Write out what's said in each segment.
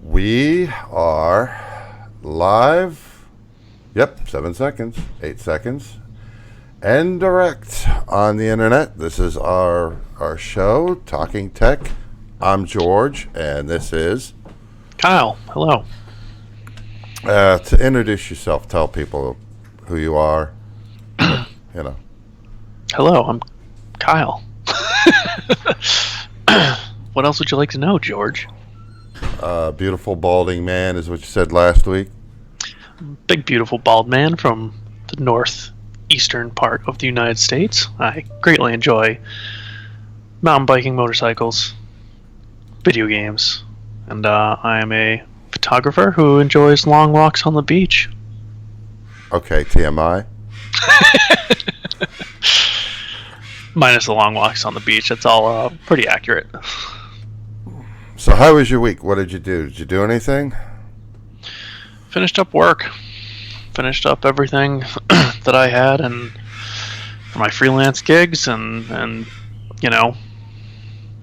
We are live. Yep, 7 seconds, 8 seconds, and direct on the internet. This is our show, Talking Tech. I'm George, and this is Kyle. Hello. To introduce yourself, tell people who you are. You know. Hello, I'm Kyle. What else would you like to know, George? Beautiful balding man is what you said last week. Big, beautiful, bald man from the northeastern part of the United States. I greatly enjoy mountain biking, motorcycles, video games, and I am a photographer who enjoys long walks on the beach. Okay, TMI. Minus the long walks on the beach. That's all pretty accurate. So how was your week? What did you do? Did you do anything? Finished up work. Finished up everything that I had and for my freelance gigs and you know,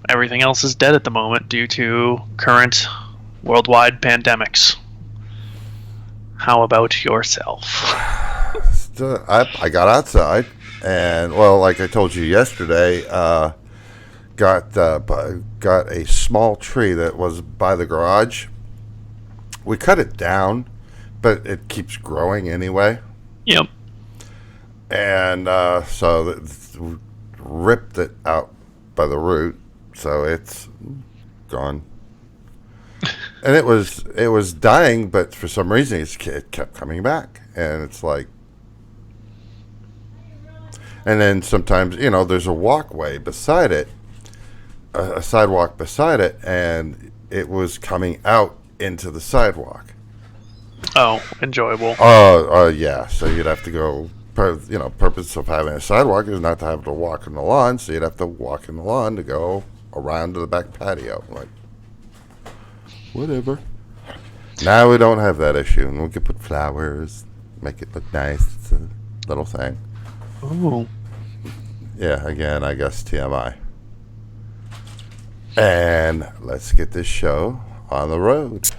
everything else is dead at the moment due to current worldwide pandemics. How about yourself? I got outside and, well, like I told you yesterday, got a small tree that was by the garage. We cut it down, but it keeps growing anyway. Yep. And so ripped it out by the root, so it's gone. And it was dying, but for some reason it kept coming back, and it's like. And then sometimes, there's a walkway beside it, a sidewalk beside it, and it was coming out into the sidewalk. Oh, enjoyable. Yeah. So you'd have to go. Purpose of having a sidewalk is not to have to walk in the lawn. So you'd have to walk in the lawn to go around to the back patio. Like, whatever. Now we don't have that issue, and we can put flowers, make it look nice. It's a little thing. Ooh. Yeah. Again, I guess TMI. And let's get this show on the road.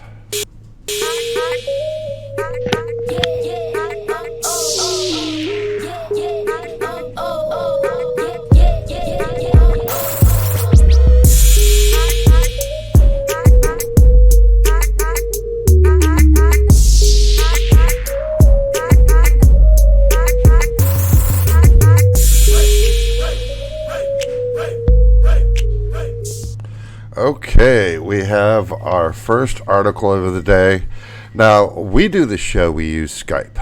Okay, we have our first article of the day. Now, we do the show, we use Skype.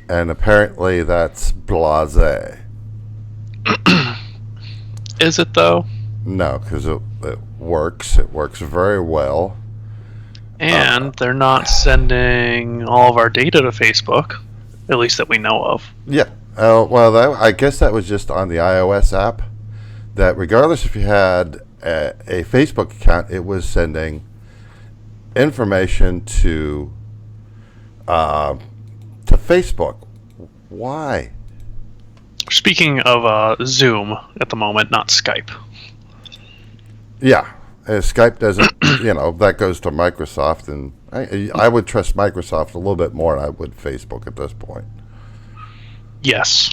And apparently that's blasé. Is it, though? No, because it works. It works very well. And they're not sending all of our data to Facebook, at least that we know of. Yeah. I guess that was just on the iOS app. That regardless if you had a Facebook account, it was sending information to Facebook. Why? Speaking of Zoom at the moment, not Skype. Yeah, Skype doesn't. That goes to Microsoft, and I would trust Microsoft a little bit more than I would Facebook at this point. Yes.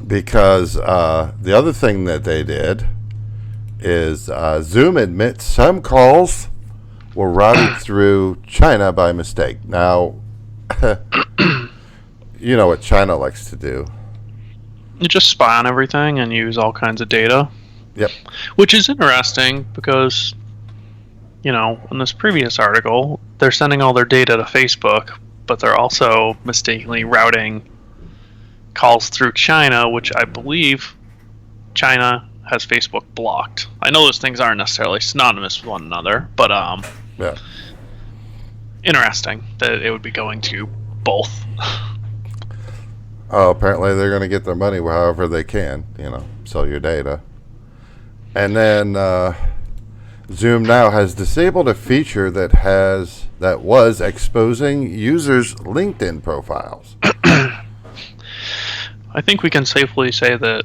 Because the other thing that they did is Zoom admits some calls were routed through China by mistake. Now, you know what China likes to do. You just spy on everything and use all kinds of data. Yep. Which is interesting because, in this previous article, they're sending all their data to Facebook, but they're also mistakenly routing calls through China, which I believe China has Facebook blocked. I know those things aren't necessarily synonymous with one another, but Yeah. Interesting that it would be going to both. Oh, apparently they're going to get their money however they can, sell your data. And then Zoom now has disabled a feature that was exposing users' LinkedIn profiles. I think we can safely say that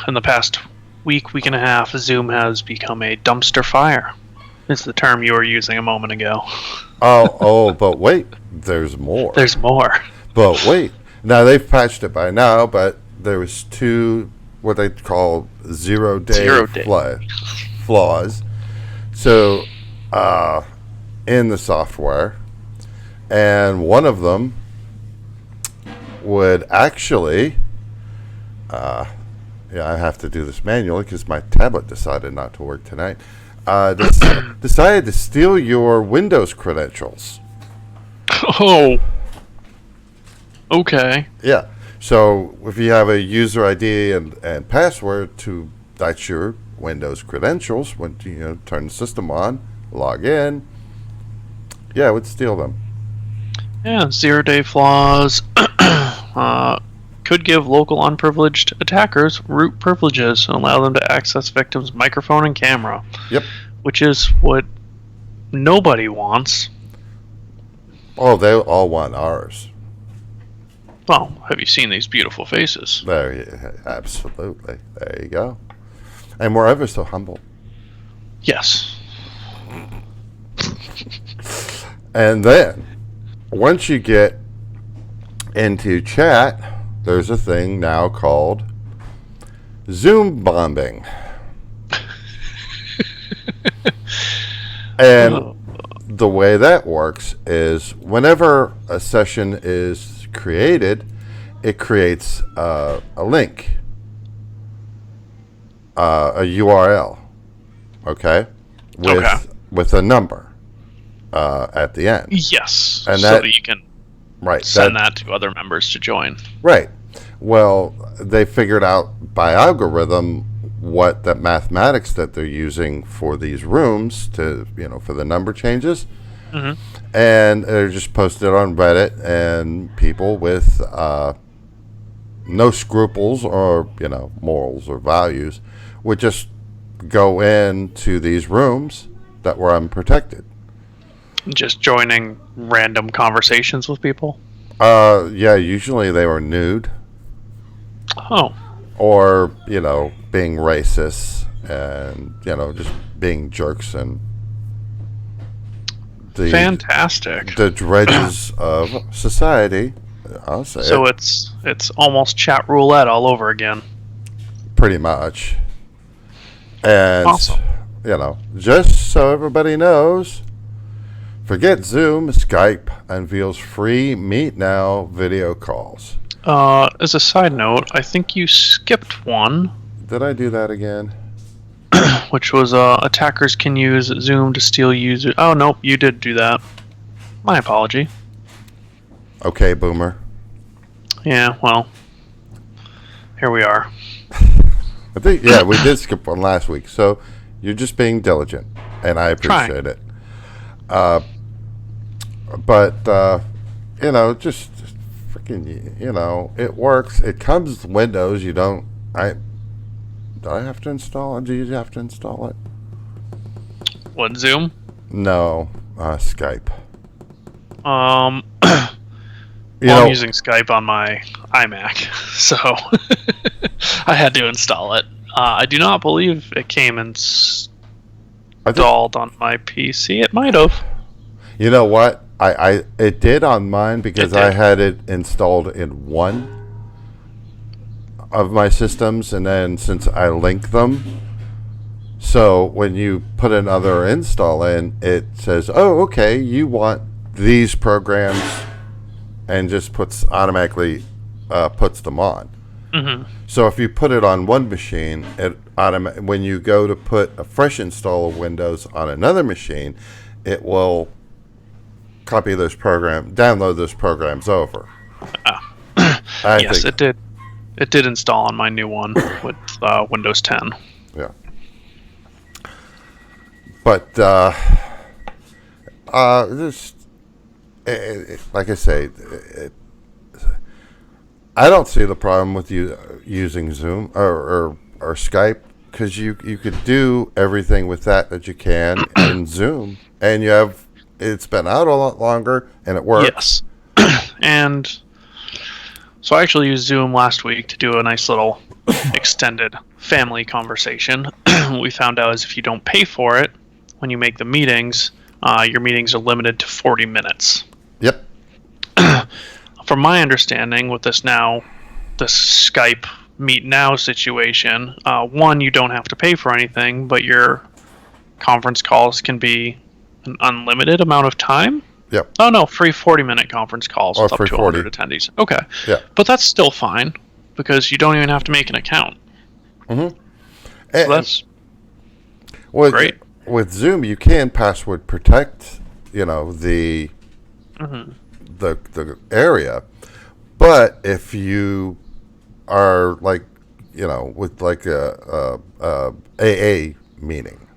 in the past week and a half, Zoom has become a dumpster fire. It's the term you were using a moment ago. But wait, there's more. There's more. But wait, now they've patched it by now, but there was two what they call zero-day flaws. So, in the software, and one of them would actually, I have to do this manually because my tablet decided not to work tonight. Decided to steal your Windows credentials. Oh. Okay. Yeah. So if you have a user ID and password that's your Windows credentials, when you turn the system on, log in, it would steal them. Yeah, zero-day flaws could give local unprivileged attackers root privileges and allow them to access victims' microphone and camera. Yep. Which is what nobody wants. Oh, they all want ours. Well, have you seen these beautiful faces? Absolutely. There you go. And we're ever so humble. Yes. And then, once you get into chat, there's a thing now called Zoom bombing. And the way that works is whenever a session is created, it creates a link, a URL, okay, with a number at the end. Yes, and so that you can send that to other members to join. Right. Well, they figured out by algorithm what the mathematics that they're using for these rooms to, for the number changes. Mm-hmm. And they're just posted on Reddit, and people with no scruples or, morals or values would just go into these rooms that were unprotected. Just joining random conversations with people? Usually they were nude. Oh. Or, being racist and, just being jerks and fantastic. The dredges of society. I'll say so it's almost chat roulette all over again. Pretty much. And, awesome. Just so everybody knows, forget Zoom, Skype unveils free Meet Now video calls. As a side note, I think you skipped one. Did I do that again? Which was attackers can use Zoom to steal users. Oh, nope, you did do that. My apology. Okay, boomer. Yeah, well, here we are. I think, we did skip one last week, so you're just being diligent, and I appreciate it. But, just freaking, it works. It comes with Windows. You don't, do I have to install it? Do you have to install it? What, Zoom? No, Skype. I'm using Skype on my iMac, so I had to install it. I do not believe it came installed on my PC. It might have. You know what? It did on mine because I had it installed in one of my systems, and then since I link them, so when you put another install in, it says, oh, okay, you want these programs, and just automatically puts them on. Mm-hmm. So if you put it on one machine, when you go to put a fresh install of Windows on another machine, it will download those programs over. Yes, it did. It did install on my new one with Windows 10. Yeah. But like I say, I don't see the problem with you using Zoom or Skype, because you could do everything with that you can in Zoom, and it's been out a lot longer and it works. Yes. And so I actually used Zoom last week to do a nice little extended family conversation, we found out is if you don't pay for it when you make the meetings, your meetings are limited to 40 minutes. Yep. From my understanding, with this Skype Meet Now situation, one, you don't have to pay for anything, but your conference calls can be an unlimited amount of time. Yep. Oh no, free 40-minute conference calls with up to 100 attendees. Okay. Yeah. But that's still fine because you don't even have to make an account. Mm-hmm. So that's great. With Zoom, you can password protect, the area, but if you are with a AA meeting,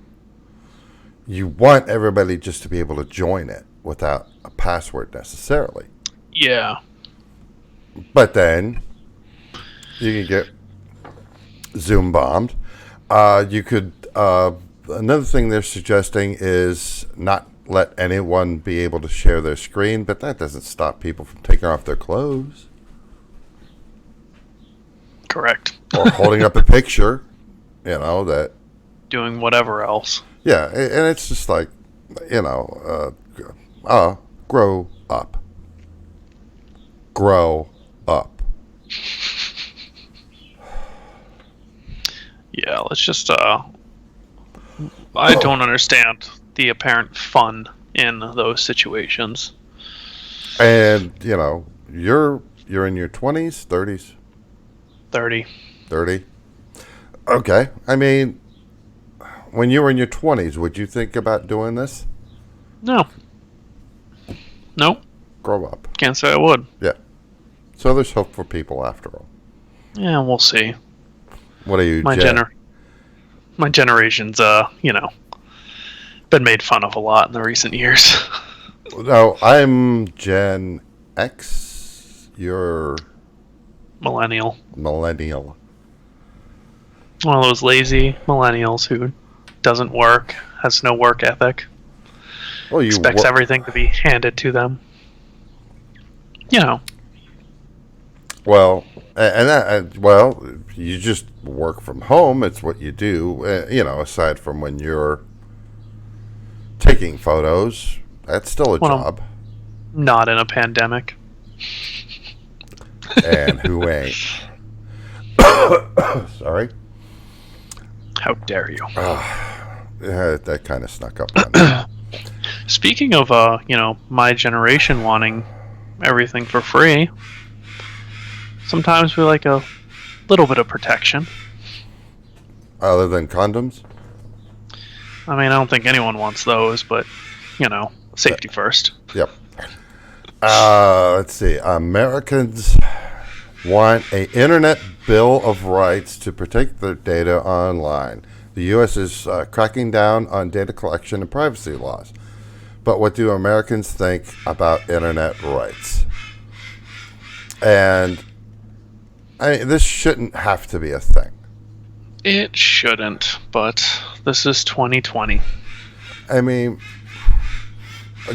you want everybody just to be able to join it without a password necessarily. Yeah. But then you can get Zoom bombed. You could. Another thing they're suggesting is not let anyone be able to share their screen, but that doesn't stop people from taking off their clothes. Correct. Or holding up a picture, that. Doing whatever else. Yeah, and it's just like, grow up. Grow up. Yeah, let's just, I don't understand the apparent fun in those situations. And, you're in your 20s, 30s? 30. 30? Okay. I mean, when you were in your 20s, would you think about doing this? No. Nope. Grow up. Can't say I would. Yeah. So there's hope for people after all. Yeah, we'll see. What are you, My generation's, been made fun of a lot in the recent years. No, I'm Gen X. You're... Millennial. Millennial. One of those lazy millennials who doesn't work, has no work ethic, expects everything to be handed to them. Well, you just work from home. It's what you do. Aside from when you're taking photos, that's still a job. Not in a pandemic. And who ain't? Sorry. How dare you? That kind of snuck up on me. Speaking of, my generation wanting everything for free, sometimes we like a little bit of protection. Other than condoms? I mean, I don't think anyone wants those, but, safety first. Yep. Let's see. Americans want an Internet Bill of Rights to protect their data online. The U.S. is cracking down on data collection and privacy laws. But what do Americans think about Internet rights? And this shouldn't have to be a thing. It shouldn't, but this is 2020. I mean,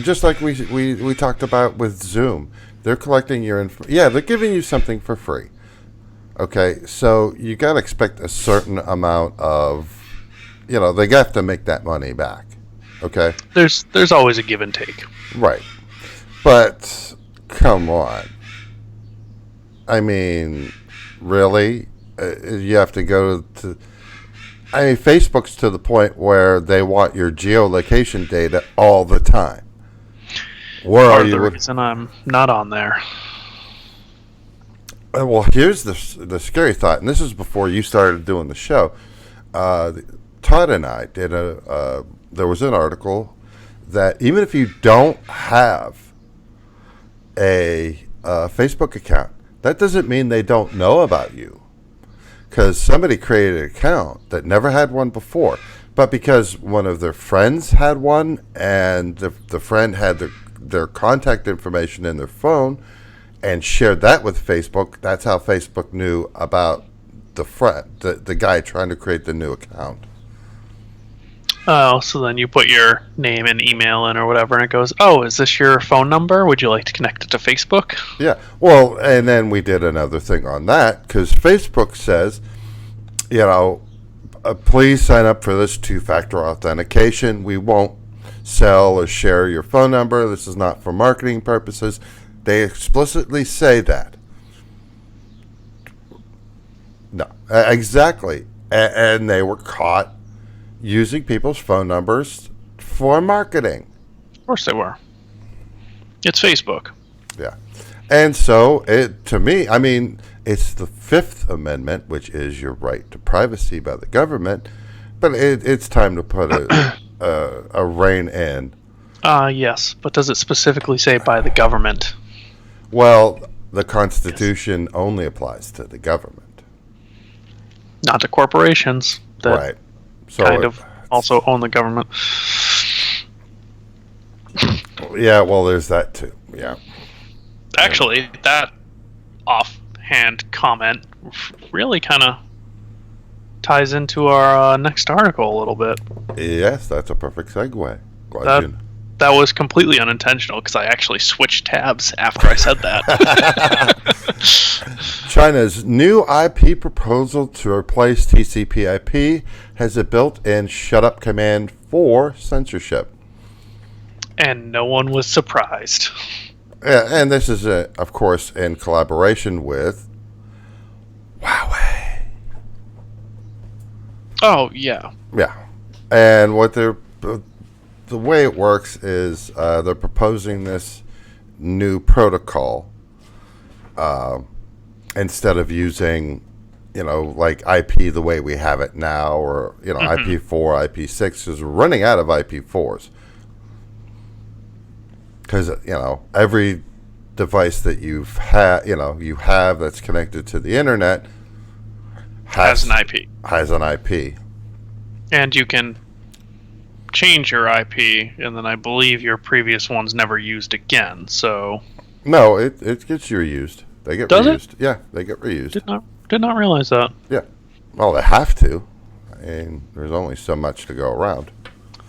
just like we talked about with Zoom, they're collecting your info. Yeah, they're giving you something for free. Okay, so you got to expect a certain amount of, they have to make that money back. Okay? There's always a give and take. Right. But, come on. I mean, really? You have to go to... I mean, Facebook's to the point where they want your geolocation data all the time. Where are you? The reason I'm not on there. Well, here's the scary thought, and this is before you started doing the show. Todd and I did there was an article that even if you don't have a Facebook account, that doesn't mean they don't know about you. Because somebody created an account that never had one before, but because one of their friends had one, and the friend had their contact information in their phone, and shared that with Facebook, that's how Facebook knew about the friend, the guy trying to create the new account. Oh, so then you put your name and email in or whatever, and it goes, oh, is this your phone number? Would you like to connect it to Facebook? Yeah. Well, and then we did another thing on that, because Facebook says you know, please sign up for this two-factor authentication. We won't sell or share your phone number. This is not for marketing purposes. They explicitly say that. No, exactly. And they were caught using people's phone numbers for marketing. Of course they were. It's Facebook. Yeah. And so, to me, I mean, it's the Fifth Amendment, which is your right to privacy by the government, but it's time to put a rein in. Yes, but does it specifically say by the government? Well, the Constitution only applies to the government. Not to corporations that Right. So kind of also own the government. Yeah, well, there's that too. Yeah. Actually, that offhand comment really kind of ties into our next article a little bit. Yes, that's a perfect segue. Glad you know. That was completely unintentional because I actually switched tabs after I said that. China's new IP proposal to replace TCP/IP has a built-in shut-up command for censorship. And no one was surprised. Yeah, and this is, of course, in collaboration with Huawei. Oh, yeah. Yeah. And what the way it works is they're proposing this new protocol instead of using, like IP the way we have it now, or, IP4, IP6 is running out of IP4s. Because, every device that you have that's connected to the internet has an IP. Has an IP. And you can change your IP, and then I believe your previous one's never used again, so... No, it gets reused. They get Does reused. It? Yeah, they get reused. Did not realize that. Yeah. Well, they have to. And there's only so much to go around.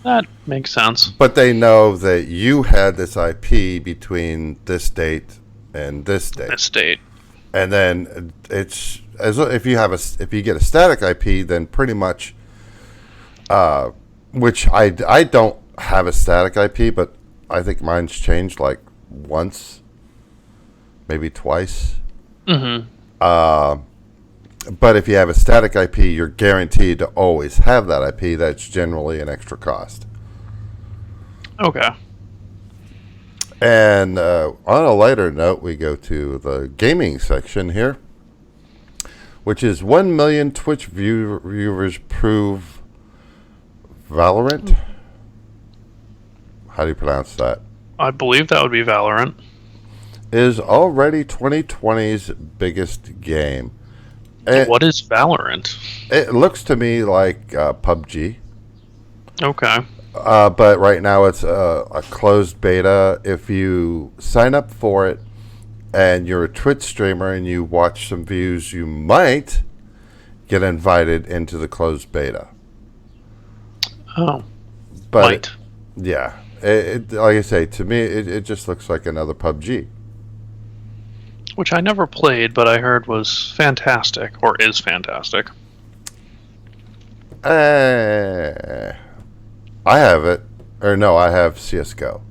That makes sense. But they know that you had this IP between this date and this date. This date. And then it's as if you get a static IP, then pretty much, which I don't have a static IP, but I think mine's changed like once, maybe twice. Mm-hmm. But if you have a static IP, you're guaranteed to always have that IP. That's generally an extra cost. Okay. And on a lighter note, we go to the gaming section here, which is 1 million Twitch viewers prove Valorant. How do you pronounce that? I believe that would be Valorant. Is already 2020's biggest game. What is Valorant? It looks to me like PUBG. Okay. But right now it's a closed beta. If you sign up for it and you're a Twitch streamer and you watch some views, you might get invited into the closed beta. Oh. But yeah. Like I say, to me, it just looks like another PUBG. Which I never played, but I heard was fantastic, or is fantastic. I have it. Or no, I have CSGO.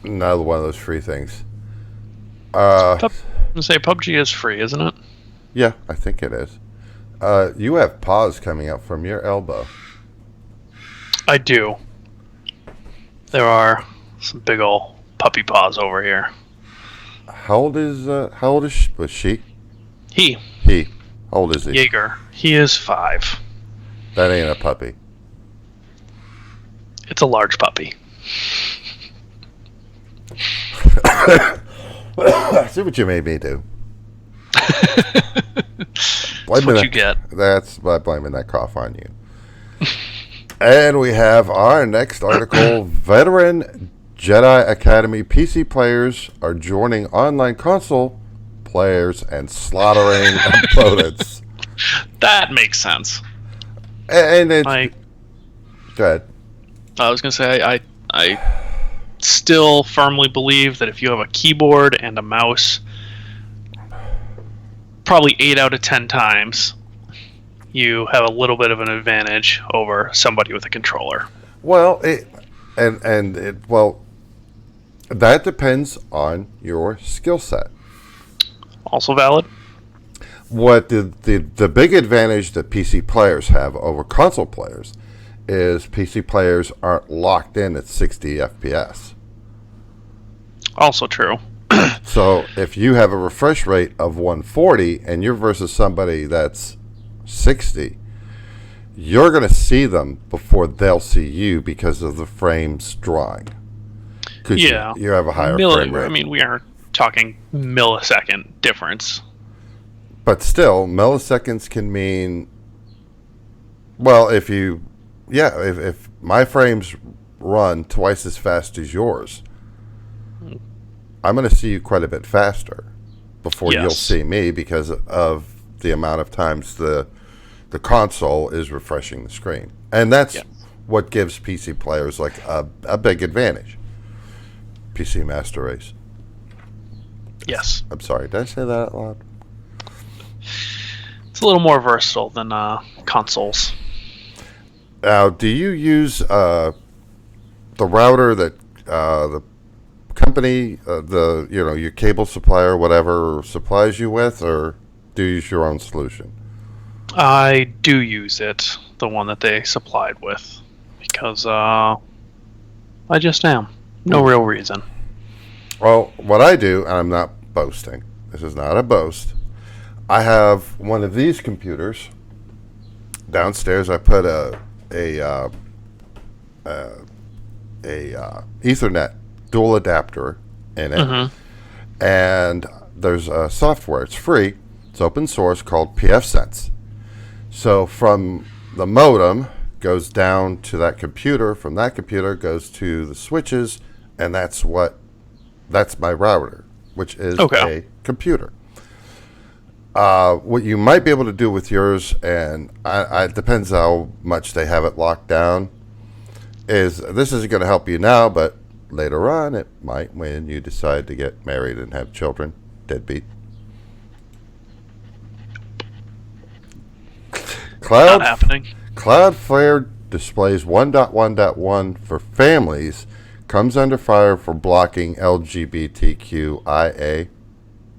Another one of those free things. I'm going to say PUBG is free, isn't it? Yeah, I think it is. You have paws coming up from your elbow. I do. There are some big old puppy paws over here. How old was she? He. How old is he? Jaeger. He is 5. That ain't a puppy. It's a large puppy. See what you made me do. That's what you get. That's by blaming that cough on you. And we have our next article. Veteran Jedi Academy PC players are joining online console players and slaughtering opponents. That makes sense. And it's... Go ahead. I was going to say, I still firmly believe that if you have a keyboard and a mouse, probably 8 out of 10 times you have a little bit of an advantage over somebody with a controller. Well, that depends on your skill set. Also valid. What the big advantage that PC players have over console players is PC players aren't locked in at 60 FPS. Also true. So if you have a refresh rate of 140 and you're versus somebody that's 60, you're going to see them before they'll see you because of the frames drawing. Yeah. You have a higher frame rate. I mean, we are talking millisecond difference. But still, milliseconds can mean, well, if my frames run twice as fast as yours, I'm going to see you quite a bit faster before you'll see me because of the amount of times the console is refreshing the screen. And that's what gives PC players like a big advantage. PC Master Race. Yes. I'm sorry, did I say that out loud? It's a little more versatile than consoles. Now, do you use the router that the company, your cable supplier, whatever, supplies you with, or do you use your own solution? I do use it, the one that they supplied with, because I just am. No real reason. Well, what I do, and I'm not boasting, this is not a boast, I have one of these computers downstairs. I put a Ethernet dual adapter in it, and there's a software. It's free. It's open source called pfSense. So from the modem goes down to that computer. From that computer goes to the switches, and that's my router, which is a computer. What you might be able to do with yours, and it depends how much they have it locked down, is this isn't going to help you now, but later on it might when you decide to get married and have children. Deadbeat. Not happening. Cloudflare displays 1.1.1 for families comes under fire for blocking LGBTQIA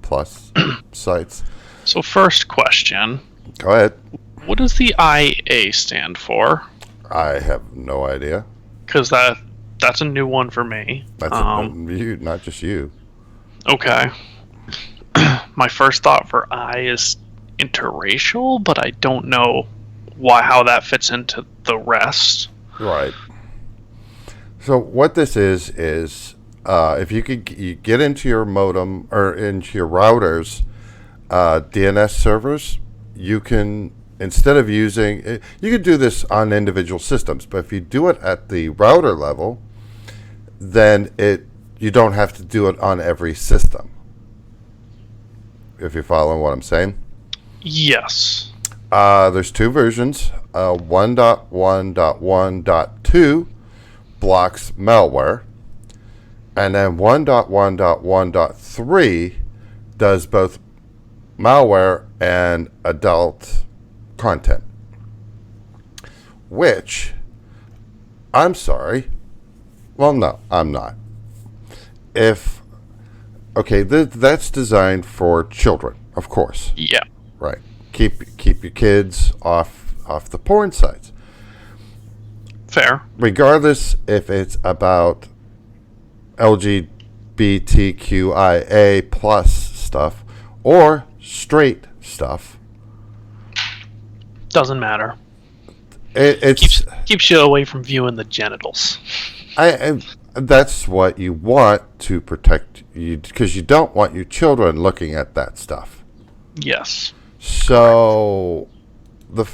plus sites. So first question. Go ahead. What does the IA stand for? I have no idea. Because that's a new one for me. That's you, not just you. Okay. My first thought for I is interracial, but I don't know how that fits into the rest. Right. So what this is if you get into your modem or into your router's DNS servers, you can, instead of using, you could do this on individual systems, but if you do it at the router level, then you don't have to do it on every system. If you're following what I'm saying? Yes. There's two versions. 1.1.1.2 blocks malware, and then 1.1.1.3 does both malware and adult content. Which, I'm sorry. Well, no, I'm not. That's designed for children, of course. Yeah. Right. Keep your kids off the porn sites. Fair. Regardless if it's about LGBTQIA plus stuff or straight stuff. Doesn't matter. It keeps you away from viewing the genitals. That's what you want to protect you, because you don't want your children looking at that stuff. Yes. So that's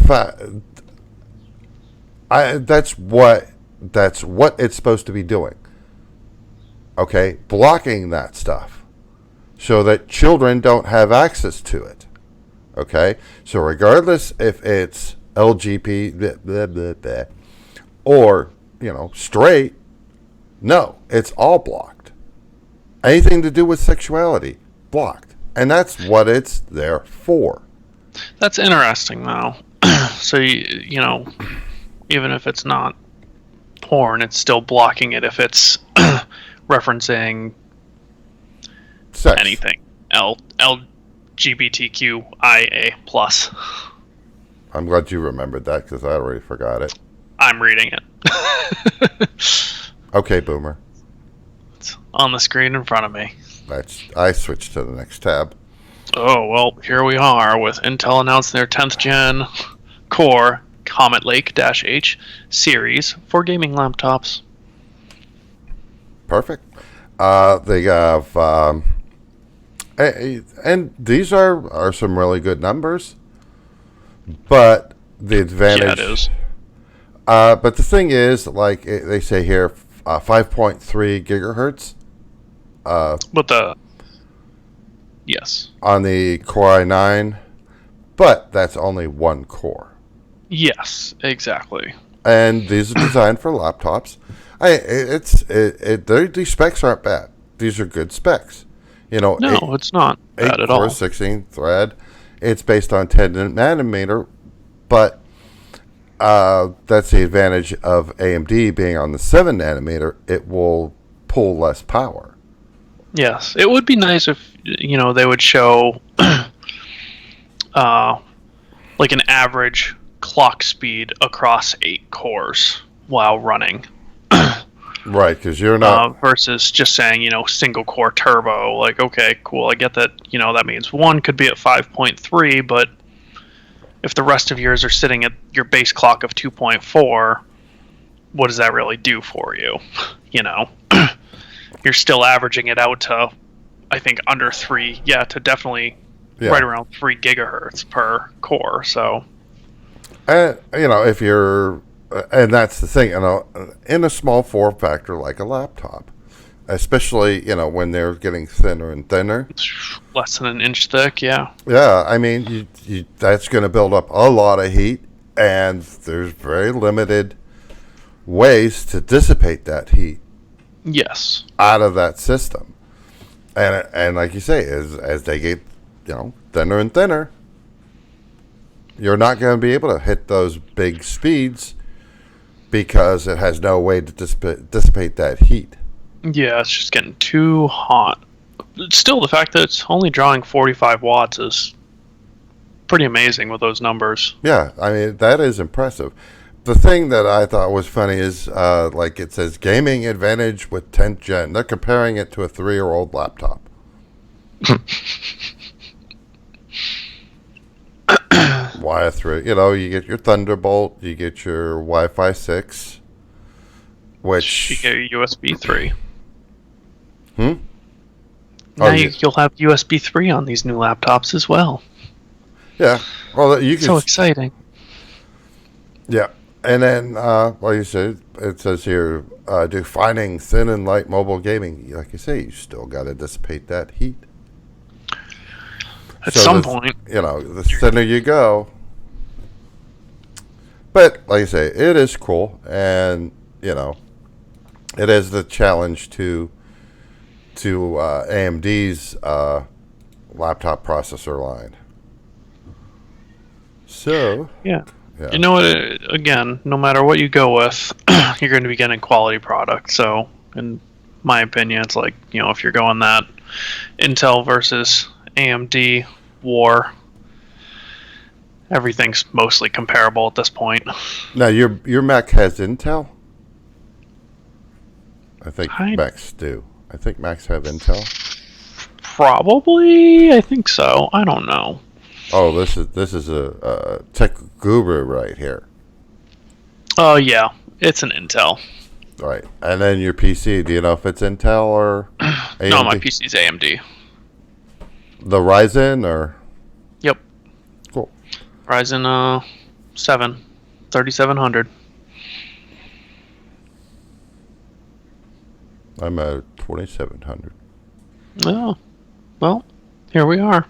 what it's supposed to be doing. Okay, blocking that stuff so that children don't have access to it. Okay, so regardless if it's LGBT blah, blah, blah, or straight, no, it's all blocked. Anything to do with sexuality, blocked. And that's what it's there for. That's interesting, though. So you know, even if it's not porn, it's still blocking it if it's referencing Sex. anything. LGBTQIA plus. I'm glad you remembered that because I already forgot it. I'm reading it. Okay, Boomer. It's on the screen in front of me. I switched to the next tab. Oh, well, here we are with Intel announcing their 10th gen Core Comet Lake-H series for gaming laptops. Perfect. They have, and these are some really good numbers. But the advantage, Yeah, it is. But the thing is, like they say here, 5.3 gigahertz But yes. on the Core i9, but that's only one core. Yes, exactly. And these are designed for laptops. These specs aren't bad. These are good specs. You know, No, it's not bad at all. 16 thread. It's based on 10 nanometer, but that's the advantage of AMD being on the 7 nanometer. It will pull less power. Yes, it would be nice if they would show like an average clock speed across 8 cores while running. Right, because you're not Versus just saying, single core turbo. Like, okay, cool, I get that, that means one could be at 5.3, but if the rest of yours are sitting at your base clock of 2.4, what does that really do for you? You're still averaging it out to, I think, under 3, to definitely right around 3 gigahertz per core, so. if you're, and that's the thing, in a small form factor like a laptop, especially, when they're getting thinner and thinner. Less than an inch thick, yeah. Yeah, I mean, that's going to build up a lot of heat, and there's very limited ways to dissipate that heat. Yes. Out of that system. And like you say, as they get, thinner and thinner, you're not going to be able to hit those big speeds because it has no way to dissipate that heat. Yeah, it's just getting too hot. Still, the fact that it's only drawing 45 watts is pretty amazing with those numbers. Yeah, I mean, that is impressive. The thing that I thought was funny is, like it says, gaming advantage with 10th gen. They're comparing it to a 3-year-old laptop. Why a 3? You get your Thunderbolt, you get your Wi-Fi 6, which... You get your USB 3. Now you'll have USB 3 on these new laptops as well. Yeah. Well, you can... So exciting. Yeah. And then, like you said, it says here, defining thin and light mobile gaming. Like you say, you still got to dissipate that heat. At some point. The thinner you go. But, like I say, it is cool. And, it is the challenge to AMD's laptop processor line. So... Yeah. Yeah. You know what? Again, no matter what you go with, you're going to be getting quality product. So, in my opinion, it's like, if you're going that Intel versus AMD war, everything's mostly comparable at this point. Now, your Mac has Intel? I think Macs do. I think Macs have Intel. Probably, I think so. I don't know. Oh, this is a tech guru right here. Oh yeah, it's an Intel. Right, and then your PC. Do you know if it's Intel or AMD? No, my PC's AMD. The Ryzen or? Yep. Cool. Ryzen 7, 3700. I'm at 2700. Oh, well, here we are.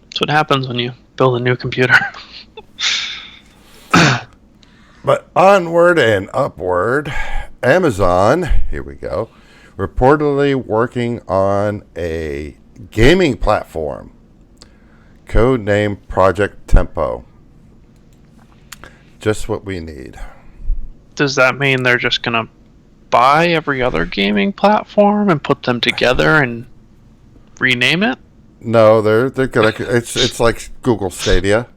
That's what happens when you build a new computer. But onward and upward, Amazon, here we go, reportedly working on a gaming platform. Code name Project Tempo. Just what we need. Does that mean they're just gonna buy every other gaming platform and put them together and rename it? No, they're gonna. It's like Google Stadia.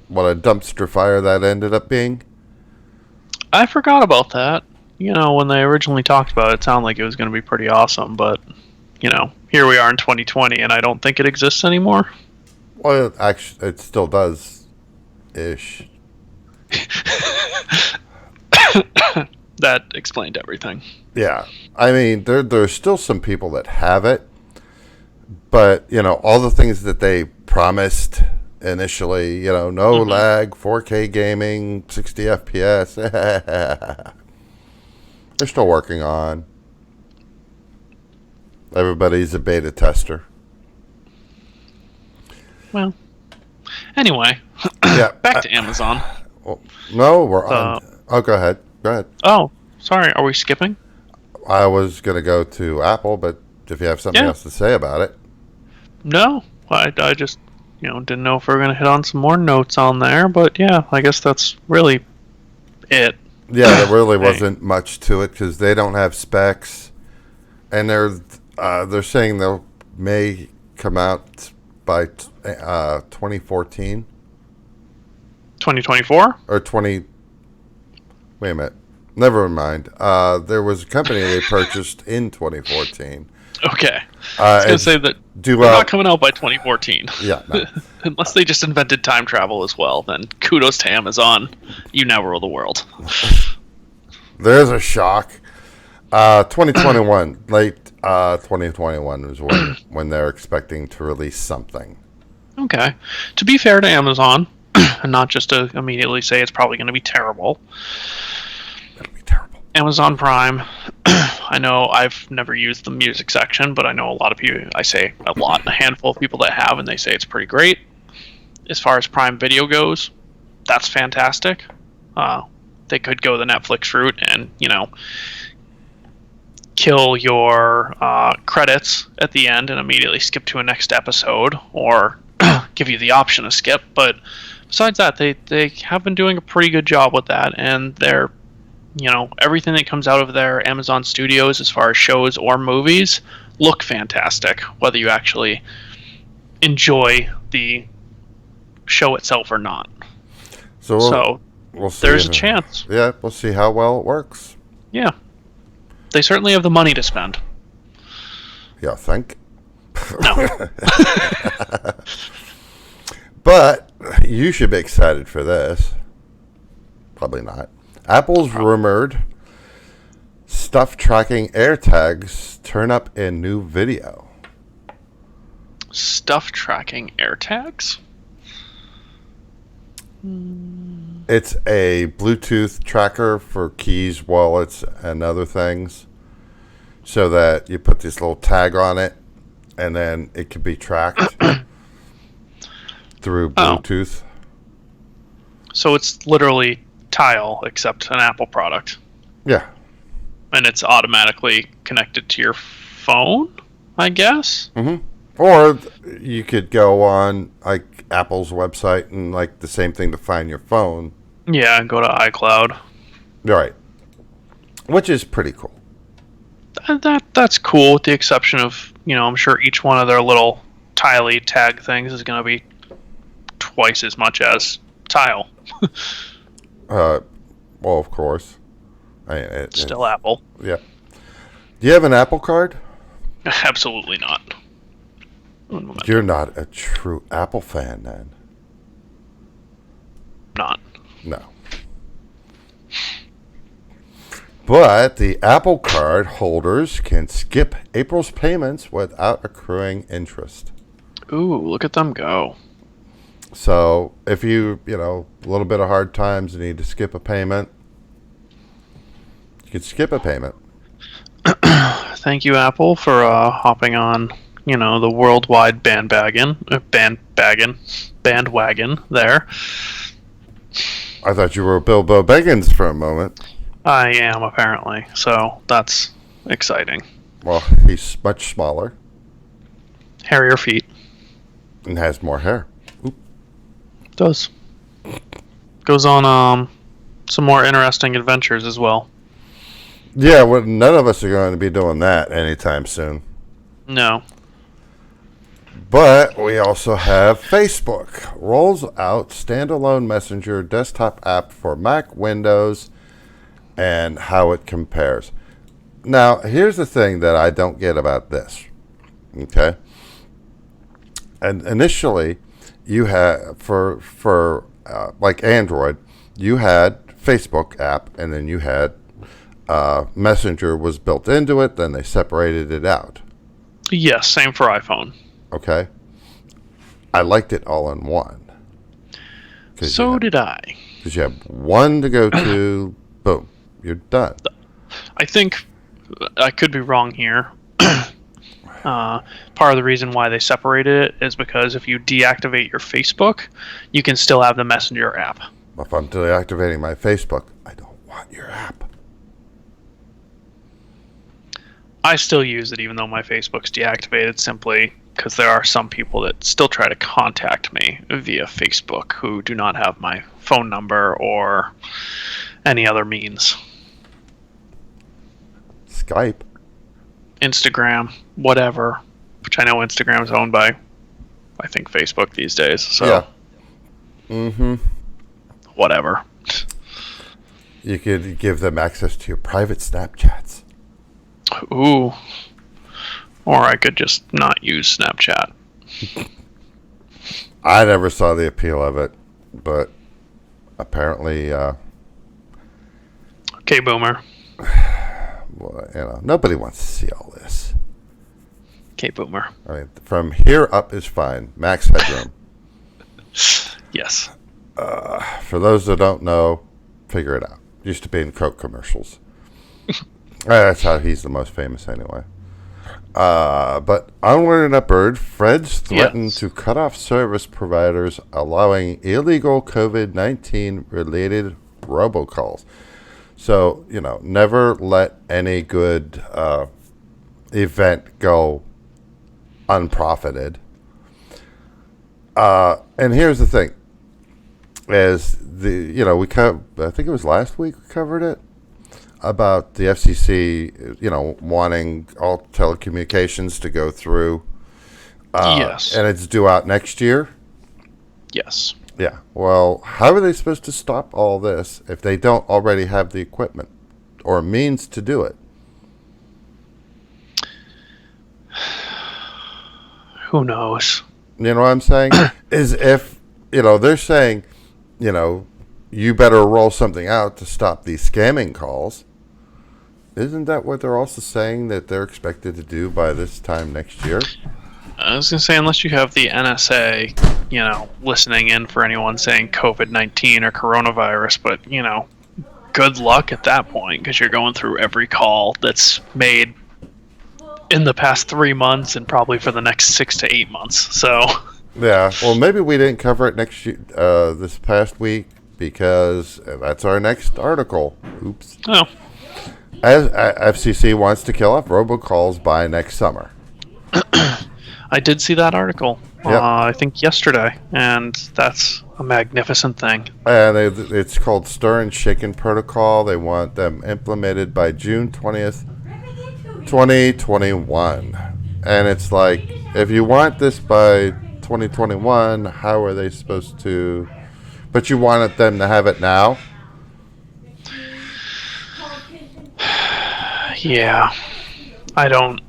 What a dumpster fire that ended up being. I forgot about that. You know, when they originally talked about it, it sounded like it was going to be pretty awesome, but you know, here we are in 2020, and I don't think it exists anymore. Well, it still does, ish. That explained everything. Yeah, I mean, there's still some people that have it, but you know, all the things that they promised initially, you know, no lag, 4K gaming, 60 FPS. They're still working on. Everybody's a beta tester. Well, anyway, Yeah. back to Amazon. Well, no, we're on. Oh, go ahead. Go ahead. Oh, sorry, are we skipping? I was going to go to Apple, but if you have something else to say about it. No, I just, you know, didn't know if we were going to hit on some more notes on there, but yeah, I guess that's really it. Yeah, there really wasn't much to it because they don't have specs, and they're saying they'll may come out by 2014 2024? or 20. Wait a minute. Never mind. There was a company they purchased in 2014. Okay. I was going to say that they're not coming out by 2014. Yeah. No. Unless they just invented time travel as well, then kudos to Amazon. You now rule the world. There's a shock. 2021, late 2021 is when they're expecting to release something. Okay. To be fair to Amazon, and not just to immediately say it's probably going to be terrible. It'll be terrible. Amazon Prime. I know I've never used the music section, but I know a lot of people, I say a handful of people that have, and they say it's pretty great. As far as Prime Video goes, that's fantastic. They could go the Netflix route and, you know, kill your credits at the end and immediately skip to a next episode, or give you the option to skip. But besides that, they have been doing a pretty good job with that, and they're, you know, everything that comes out of their Amazon studios as far as shows or movies look fantastic, whether you actually enjoy the show itself or not. So we'll see. There's a chance. Yeah, we'll see how well it works. Yeah. They certainly have the money to spend. Yeah, think. No. But you should be excited for this. Probably not. Apple's rumored stuff tracking AirTags turn up in new video. Stuff tracking AirTags? It's a Bluetooth tracker for keys, wallets, and other things, so that you put this little tag on it, and then it can be tracked through Bluetooth. So it's literally Tile, except an Apple product. Yeah. And it's automatically connected to your phone, I guess? Mm-hmm. Or you could go on like Apple's website and like the same thing to find your phone. Yeah, go to iCloud. Right. Which is pretty cool. That's cool, with the exception of, you know, I'm sure each one of their little Tiley tag things is going to be twice as much as Tile. Well, of course. Still Apple. Yeah. Do you have an Apple card? Absolutely not. You're not a true Apple fan, then. Not. No. But the Apple Card holders can skip April's payments without accruing interest. Ooh, look at them go. So if you know, a little bit of hard times and need to skip a payment, you can skip a payment. Thank you, Apple, for hopping on, you know, the worldwide bandwagon there. I thought you were Bilbo Baggins for a moment. I am, apparently. So that's exciting. Well, he's much smaller. Hairier feet. and has more hair. Does. Goes on some more interesting adventures as well. Yeah, well, none of us are going to be doing that anytime soon. No. But we also have Facebook. Rolls out standalone messenger desktop app for Mac, Windows, and how it compares. Now, here's the thing that I don't get about this. Okay? And initially, you had, for like Android, you had Facebook app, and then you had Messenger was built into it, then they separated it out. Yes, same for iPhone. Okay? I liked it all in one. So did I. Because you have one to go to, boom, you're done. I think I could be wrong here. Part of the reason why they separated it is because if you deactivate your Facebook, you can still have the Messenger app. If I'm deactivating my Facebook, I don't want your app. I still use it even though my Facebook's deactivated, simply because there are some people that still try to contact me via Facebook who do not have my phone number or any other means. Skype. Instagram, whatever, which I know Instagram's owned by, I think, Facebook these days. So, Yeah. Mm-hmm. Whatever. You could give them access to your private Snapchats. Ooh. Or I could just not use Snapchat. I never saw the appeal of it, but apparently, Okay, Boomer. well, nobody wants to see all this. Okay, Boomer. I mean, from here up is fine. Max headroom. Yes. For those that don't know, figure it out. Used to be in Coke commercials. That's how he's the most famous anyway. But onward and upward, Feds threatened to cut off service providers allowing illegal COVID-19 related robocalls. So, never let any good event go unprofited. And here's the thing. As I think it was last week we covered it, about the FCC, wanting all telecommunications to go through. Yes. And it's due out next year. Yes. Yeah. Well, how are they supposed to stop all this if they don't already have the equipment or means to do it? Who knows? You know what I'm saying? Is if, they're saying, you better roll something out to stop these scamming calls. Isn't that what they're also saying that they're expected to do by this time next year? I was going to say, unless you have the NSA, listening in for anyone saying COVID-19 or coronavirus, but, good luck at that point, because you're going through every call that's made in the past 3 months and probably for the next 6 to 8 months. So, yeah, well, maybe we didn't cover it this past week because that's our next article. Oops. oh, As FCC wants to kill off robocalls by next summer. I did see that article, Yep. I think yesterday, and that's a magnificent thing. And it's called Stir and Shaken Protocol. They want them implemented by June 20th, 2021. And it's like, if you want this by 2021, how are they supposed to... But you wanted them to have it now? Yeah, I don't...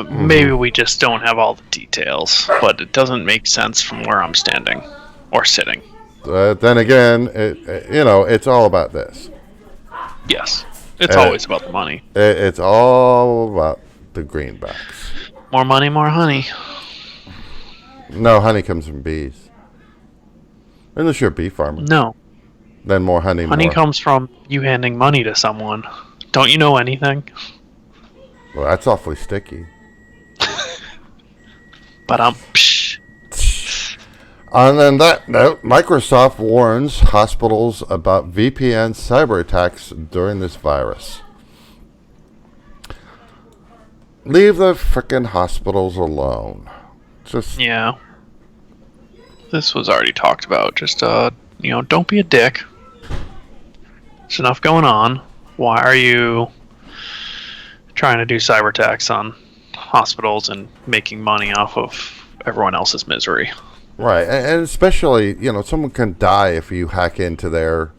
Maybe we just don't have all the details, but it doesn't make sense from where I'm standing or sitting. Then again, it's all about this. Yes, it's always about the money. It's all about the greenbacks. More money, more honey. No, honey comes from bees. Unless you're a bee farmer. No, Then more honey, honey more. comes from you handing money to someone. Don't you know anything? Well, that's awfully sticky. But And on that note, Microsoft warns hospitals about VPN cyber attacks during this virus. Leave the frickin' hospitals alone. Just Yeah. This was already talked about. Just, don't be a dick. There's enough going on. Why are you trying to do cyber attacks on hospitals and making money off of everyone else's misery? right, and especially someone can die if you hack into their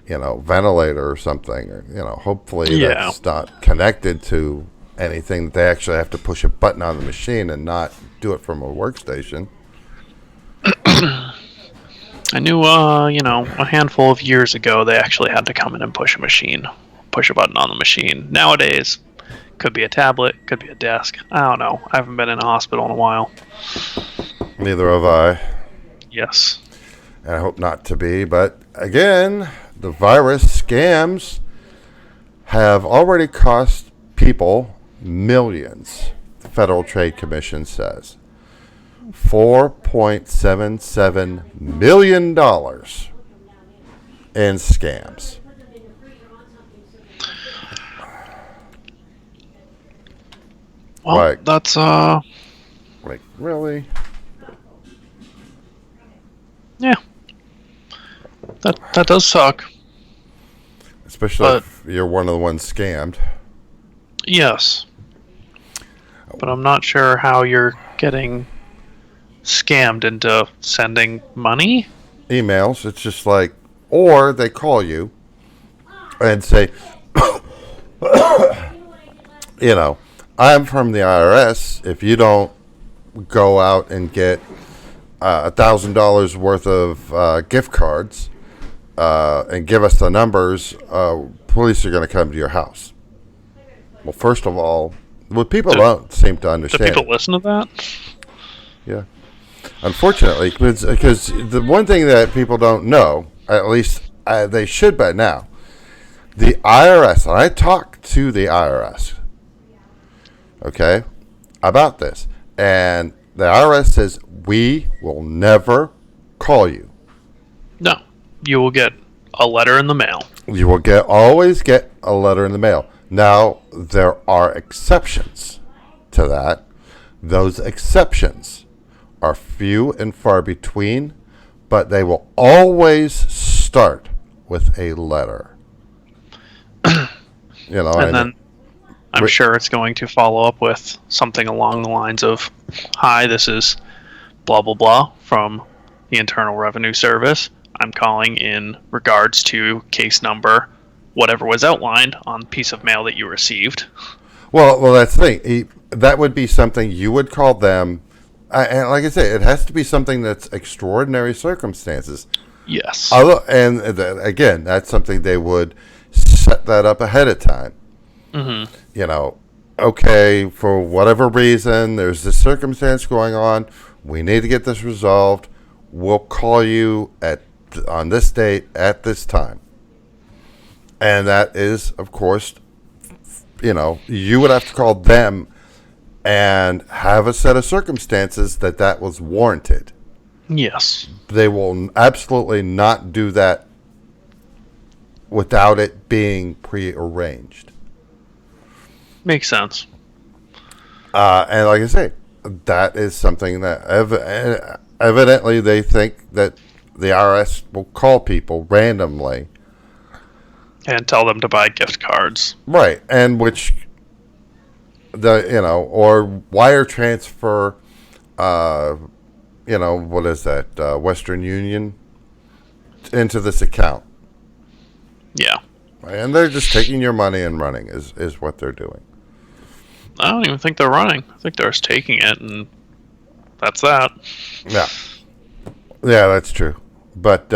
ventilator or something. Or, hopefully Yeah. that's not connected to anything that they actually have to push a button on the machine and not do it from a workstation. I knew, a handful of years ago they actually had to come in and push a button on the machine. Nowadays, could be a tablet, could be a desk. I don't know. I haven't been in a hospital in a while. Neither have I. Yes. And I hope not to be. But again, the virus scams have already cost people millions, the Federal Trade Commission says. $4.77 million in scams. Well, Like- that's, Like, really? yeah. That does suck. Especially But- if you're one of the ones scammed. Yes. But I'm not sure how you're getting scammed into sending money. Emails, it's just like, or they call you and say, I'm from the IRS. If you don't go out and get $1,000 worth of gift cards and give us the numbers, police are going to come to your house. Well, first of all, what people don't seem to Do understand. people listen to that? Yeah. Unfortunately, because the one thing that people don't know, at least they should by now, the IRS, and I talked to the IRS, okay, about this, and the IRS says, we will never call you. No. You will get a letter in the mail. You will always get a letter in the mail. Now, there are exceptions to that. Those exceptions are few and far between, but they will always start with a letter. And then I'm sure it's going to follow up with something along the lines of, hi, this is blah, blah, blah from the Internal Revenue Service. I'm calling in regards to case number, whatever was outlined on the piece of mail that you received. well, that's the thing. That would be something you would call them. And like I say, it has to be something that's extraordinary circumstances. Yes. And again, that's something they would set that up ahead of time. Mm-hmm. Okay, for whatever reason, there's this circumstance going on. We need to get this resolved. We'll call you on this date at this time. And that is, of course, you would have to call them and have a set of circumstances that was warranted. Yes. They will absolutely not do that without it being prearranged. Makes sense. And like I say, that is something that evidently they think that the IRS will call people randomly. And tell them to buy gift cards. Right. And which, or wire transfer, what is that, Western Union into this account. Yeah. And they're just taking your money and running is what they're doing. I don't even think they're running. I think they're just taking it, and that's that. Yeah. Yeah, that's true. But,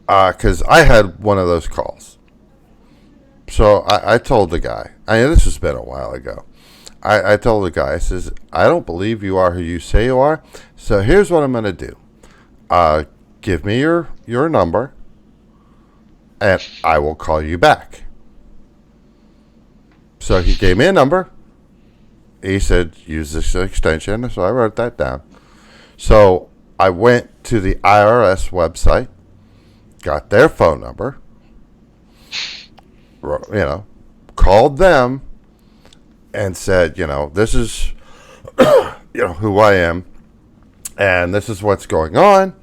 because I had one of those calls. So I told the guy, this has been a while ago. I told the guy, I says, I don't believe you are who you say you are. So here's what I'm going to do. Give me your number, and I will call you back. So he gave me a number. He said, use this extension. So I wrote that down. So I went to the IRS website, got their phone number, called them, and said, this is, who I am, and this is what's going on.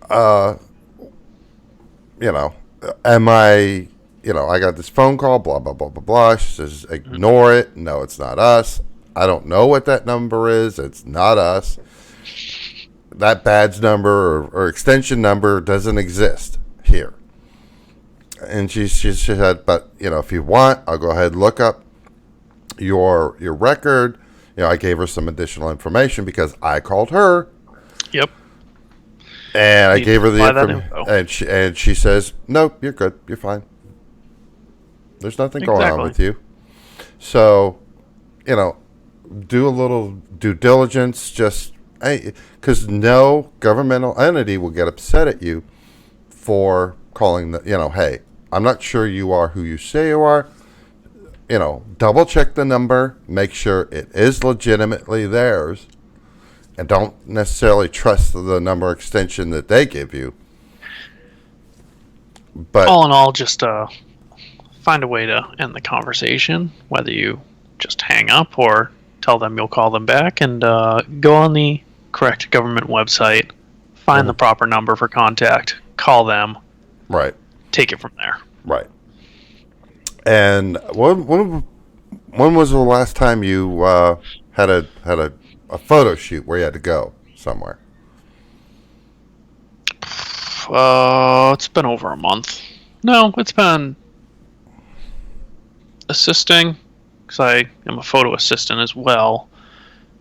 Am I, I got this phone call, blah, blah, blah, blah, blah. She says, ignore it. No, it's not us. I don't know what that number is. It's not us. That badge number or extension number doesn't exist here. And she said, but, if you want, I'll go ahead and look up your record. I gave her some additional information because I called her. Yep. And I gave her the information. And she says, nope, you're good. You're fine. There's nothing going on with you. So, do a little due diligence. Just because no governmental entity will get upset at you for calling hey, I'm not sure you are who you say you are. Double check the number, make sure it is legitimately theirs, and don't necessarily trust the number extension that they give you. But all in all, just find a way to end the conversation, whether you just hang up or tell them you'll call them back, and go on the correct government website, find the proper number for contact, call them, right, take it from there. Right. And when was the last time you had a photo shoot where you had to go somewhere? It's been over a month. No, it's been assisting, because I am a photo assistant as well.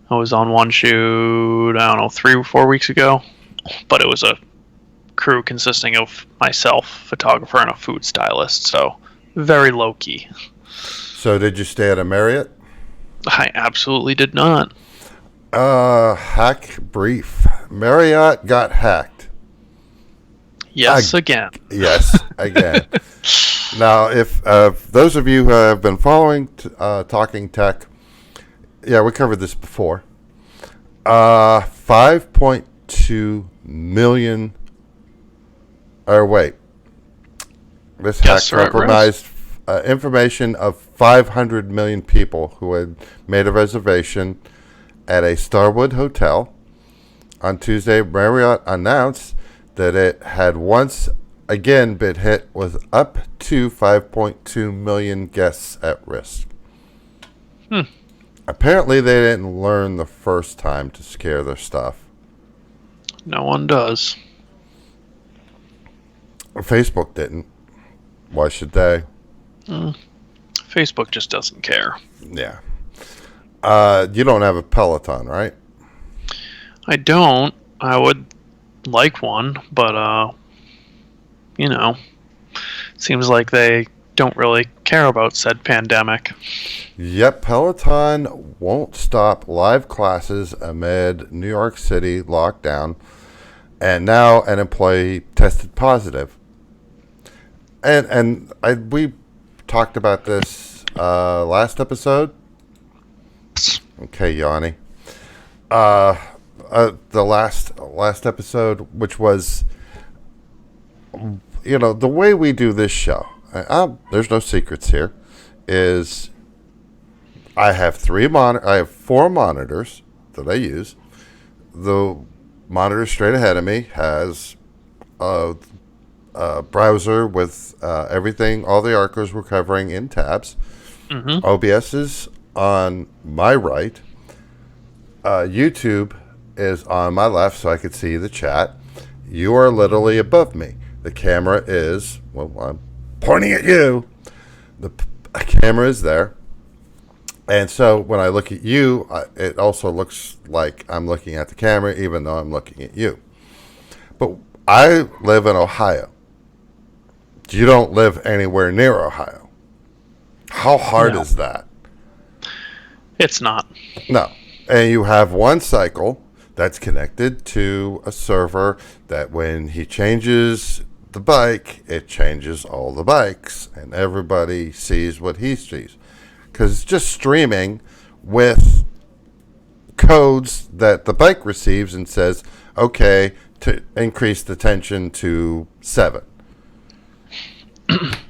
I was on one shoot, 3 or 4 weeks ago, but it was a crew consisting of myself, photographer, and a food stylist, so very low-key. So did you stay at a Marriott? I absolutely did not. Hack brief. Marriott got hacked. Yes, again. Yes, again. Now, if those of you who have been following Talking Tech, yeah, we covered this before. 5.2 million. Or wait. This hack compromised information of 500 million people who had made a reservation at a Starwood hotel. On Tuesday, Marriott announced that it had once again been hit with up to 5.2 million guests at risk. Apparently, they didn't learn the first time to scare their stuff. No one does. Facebook didn't. Why should they? Facebook just doesn't care. Yeah. You don't have a Peloton, right? I don't. I would like one, but, seems like they don't really care about said pandemic. Yep, Peloton won't stop live classes amid New York City lockdown, and now an employee tested positive. And we talked about this last episode. Okay, Yanni. The last episode, which was, the way we do this show. There's no secrets here. Is I have 4 monitors that I use. The monitor straight ahead of me has a browser with everything, all the articles we're covering in tabs. OBS is on my right. YouTube is on my left, so I could see the chat. You are literally above me. The camera is, I'm pointing at you. The camera is there. And so when I look at you, it also looks like I'm looking at the camera, even though I'm looking at you. But I live in Ohio. You don't live anywhere near Ohio. How hard is that? It's not. No. And you have one cycle that's connected to a server that when he changes the bike, it changes all the bikes, and everybody sees what he sees. Because it's just streaming with codes that the bike receives and says, okay, to increase the tension to 7.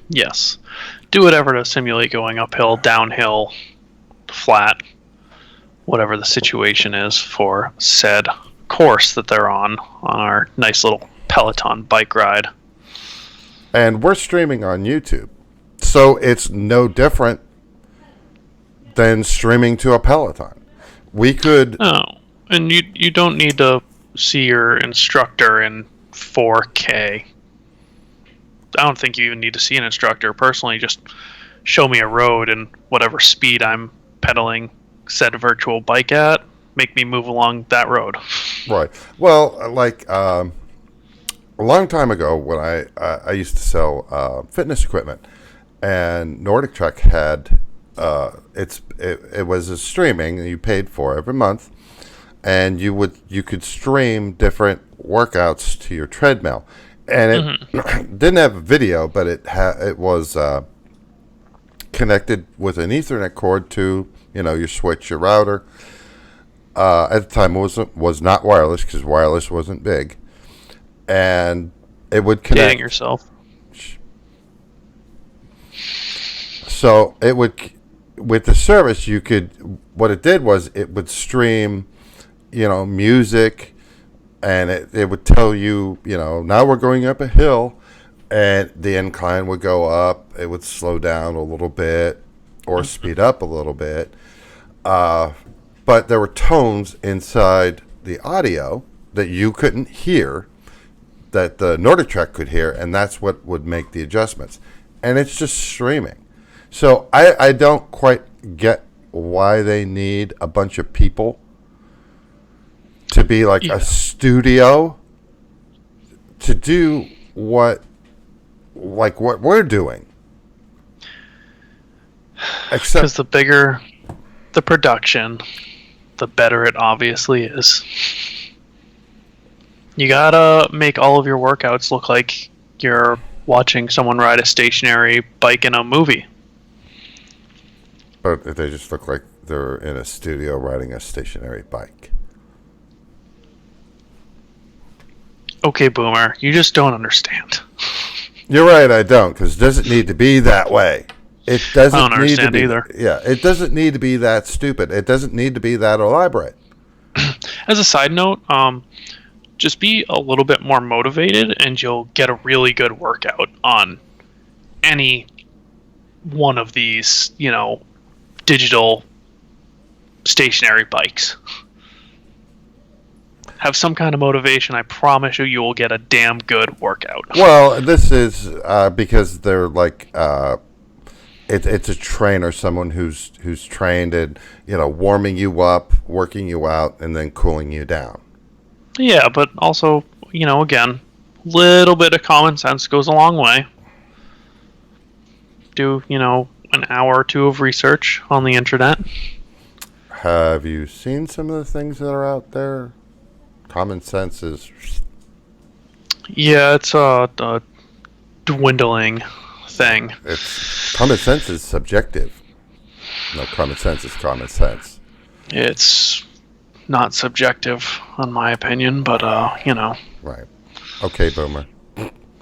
Yes. Do whatever to simulate going uphill, downhill, flat, whatever the situation is for said course that they're on our nice little Peloton bike ride. And we're streaming on YouTube. So it's no different than streaming to a Peloton. We could... Oh, and you don't need to see your instructor in 4K. I don't think you even need to see an instructor. Personally, just show me a road and whatever speed I'm pedaling said virtual bike at, make me move along that road. Right. Well, like a long time ago when I used to sell fitness equipment, and Nordic Trek had it was a streaming you paid for every month, and you could stream different workouts to your treadmill, and it didn't have a video, but it was connected with an Ethernet cord to your switch, your router. At the time, it was not wireless because wireless wasn't big, and it would connect. Dating yourself. So it would, with the service, you could. What it did was it would stream, music, and it would tell you, now we're going up a hill, and the incline would go up. It would slow down a little bit, or speed up a little bit. But there were tones inside the audio that you couldn't hear, that the Nordic Trek could hear, and that's what would make the adjustments. And it's just streaming. So I don't quite get why they need a bunch of people to be like a studio to do what we're doing. Except because the bigger the production, the better it obviously is. You gotta make all of your workouts look like you're watching someone ride a stationary bike in a movie. But they just look like they're in a studio riding a stationary bike. Okay, Boomer, you just don't understand. You're right, I don't, because it doesn't need to be that way. It doesn't I don't understand either. Yeah, it doesn't need to be that stupid. It doesn't need to be that elaborate. As a side note, just be a little bit more motivated and you'll get a really good workout on any one of these, digital stationary bikes. Have some kind of motivation. I promise you will get a damn good workout. Well, this is because they're like it's a trainer, someone who's trained and warming you up, working you out, and then cooling you down. Yeah, but also again, little bit of common sense goes a long way. Do an hour or two of research on the internet. Have you seen some of the things that are out there? Common sense is... Yeah, it's a dwindling thing. Common sense is subjective. No, common sense is common sense. It's not subjective, in my opinion, but, Right. Okay, Boomer.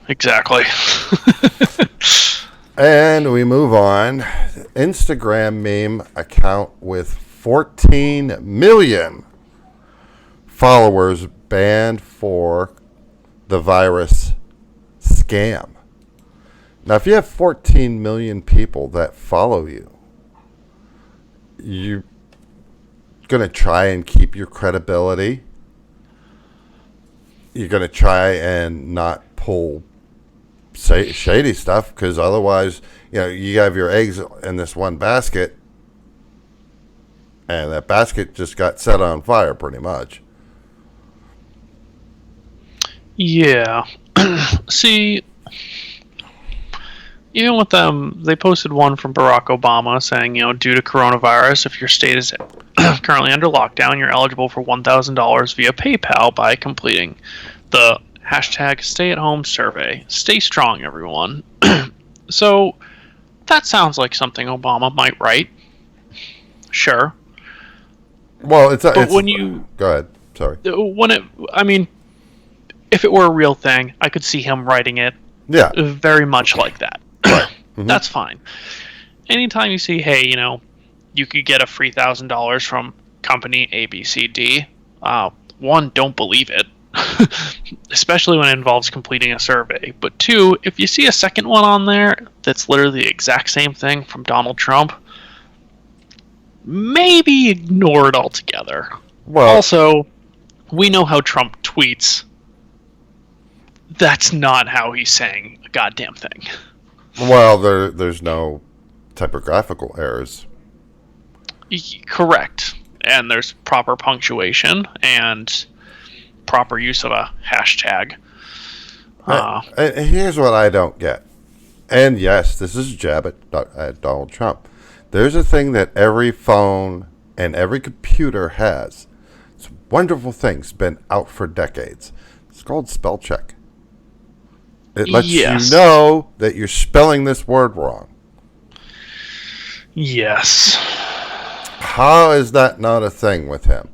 Exactly. And we move on. Instagram meme account with 14 million followers banned for the virus scam. Now, if you have 14 million people that follow you, you're going to try and keep your credibility. You're going to try and not pull shady stuff, because otherwise, you have your eggs in this one basket, and that basket just got set on fire pretty much. Yeah. See, even with them, they posted one from Barack Obama saying, due to coronavirus, if your state is currently under lockdown, you're eligible for $1,000 via PayPal by completing the #stay-at-home survey. Stay strong, everyone. So, that sounds like something Obama might write. Sure. Well, when you... Go ahead. Sorry. If it were a real thing, I could see him writing it very much like that. Right. Mm-hmm. That's fine. Anytime you see, hey, you could get a free $1,000 from company ABCD. One, don't believe it, especially when it involves completing a survey. But two, if you see a second one on there that's literally the exact same thing from Donald Trump, maybe ignore it altogether. Well, Also, we know how Trump tweets. That's not how he's saying a goddamn thing. well, there's no typographical errors. Correct. And there's proper punctuation and proper use of a hashtag. And here's what I don't get. And yes, this is a jab at Donald Trump. There's a thing that every phone and every computer has. It's a wonderful thing. It's been out for decades. It's called spell check. It lets Yes. you know that you're spelling this word wrong. Yes. How is that not a thing with him?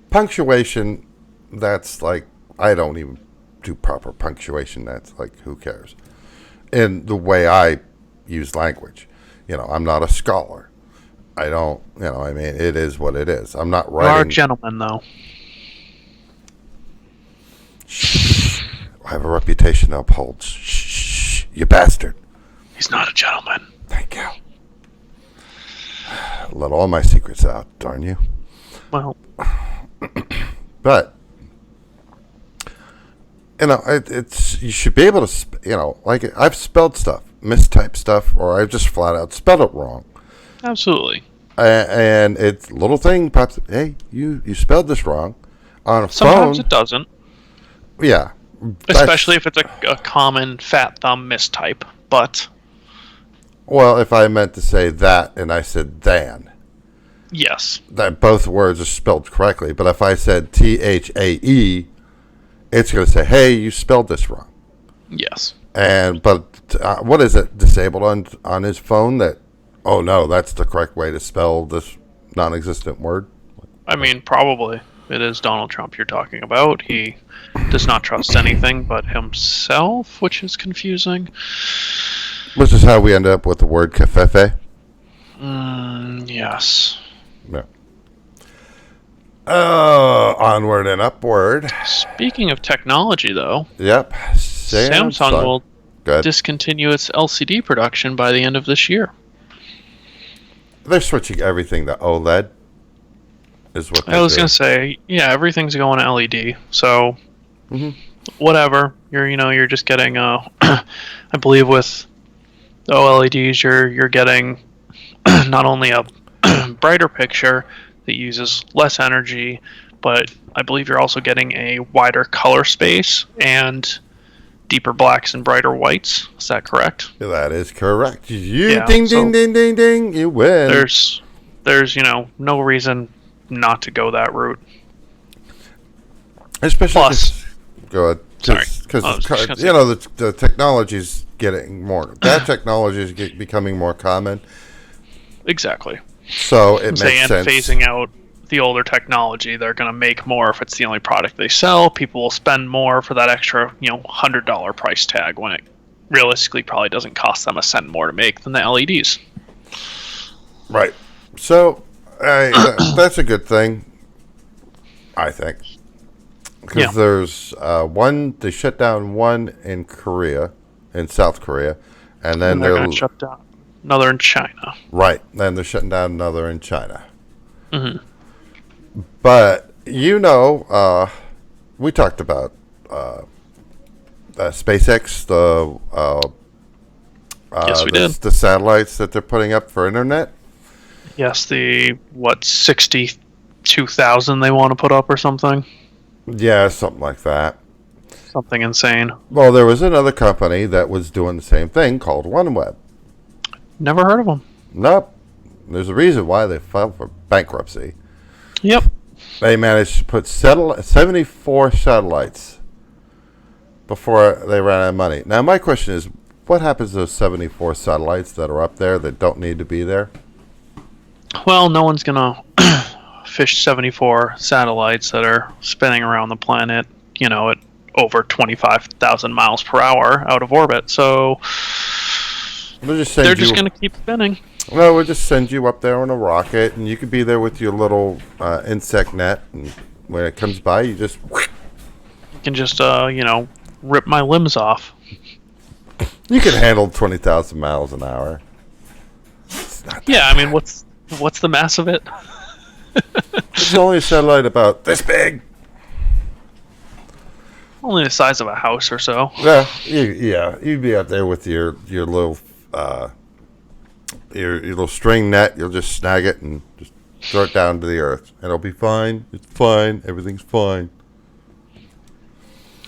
Punctuation, that's like, I don't even do proper punctuation. That's like, who cares? In the way I use language. I'm not a scholar. I don't, I mean, it is what it is. I'm not You are a writing. gentleman, though. I have a reputation to uphold. Shh, you bastard. He's not a gentleman. Thank you. Let all my secrets out, darn you. Well, But it's you should be able to like I've spelled stuff, mistyped stuff, or I've just flat out spelled it wrong. absolutely. And it's a little thing pops up. Hey, you spelled this wrong on a Sometimes phone. it doesn't. Yeah, Especially if it's a common fat thumb mistype. But, well, if I meant to say that and I said than, yes. that both words are spelled correctly. But if I said THAE, it's going to say, hey, you spelled this wrong. Yes. But what is it disabled on his phone that? Oh no, that's the correct way to spell this non-existent word. I mean, probably. It is Donald Trump you're talking about. He does not trust anything but himself, which is confusing. Which is how we end up with the word cafefe. Yes. No. Onward and upward. Speaking of technology, though, Yep. Samsung will Good. discontinue its LCD production by the end of this year. They're switching everything to OLED. Is what I was going to say, yeah, everything's going to LED. So, whatever. You're just getting, I believe with the OLEDs, you're getting not only a brighter picture that uses less energy, but I believe you're also getting a wider color space and deeper blacks and brighter whites. Is that correct? That is correct. You Yeah, ding so ding ding ding ding. You win. There's no reason not to go that route. Especially Plus, go ahead. Sorry. Because I was just gonna say- the technology's getting more. That technology is becoming more common. exactly. So it makes And sense. phasing out the older technology, they're going to make more if it's the only product they sell. People will spend more for that extra, $100 price tag when it realistically probably doesn't cost them a cent more to make than the LEDs. Right. So that's a good thing, I think. Because Yeah. there's they shut down one in South Korea, and then And they're going to shut down another in China. right. Then they're shutting down another in China. Mhm. But we talked about SpaceX, Yes, we did. the satellites that they're putting up for internet. Yes, the 62,000 they want to put up or something. Yeah, something like that. Something insane. Well, there was another company that was doing the same thing called OneWeb. Never heard of them. Nope. There's a reason why they filed for bankruptcy. Yep. They managed to put 74 satellites before they ran out of money. Now, my question is, what happens to those 74 satellites that are up there that don't need to be there? Well, no one's going to fish 74 satellites that are spinning around the planet, at over 25,000 miles per hour out of orbit. So We'll just send They're you. just going to keep spinning. Well, we'll just send you up there on a rocket, and you could be there with your little insect net. And when it comes by, you just. You can just, rip my limbs off. You can handle 20,000 miles an hour. Yeah, I mean, what's the mass of it? It's only a satellite about this big. Only the size of a house or so. Yeah, you'd be out there with your little your little string net. You'll just snag it and just throw it down to the earth, and it'll be fine. It's fine. Everything's fine.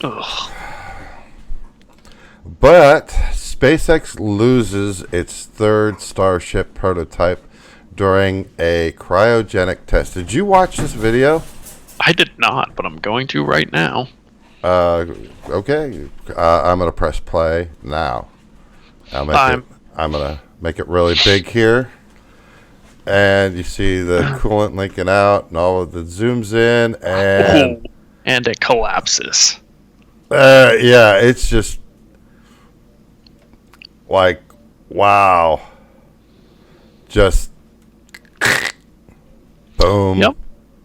Ugh. But SpaceX loses its third Starship prototype during a cryogenic test. Did you watch this video? I did not, but I'm going to right now. Okay. I'm gonna press play now. I'm gonna make it really big here, and you see the coolant leaking out, and all of the zooms in, and And it collapses. yeah, it's just like wow, just boom. Yep.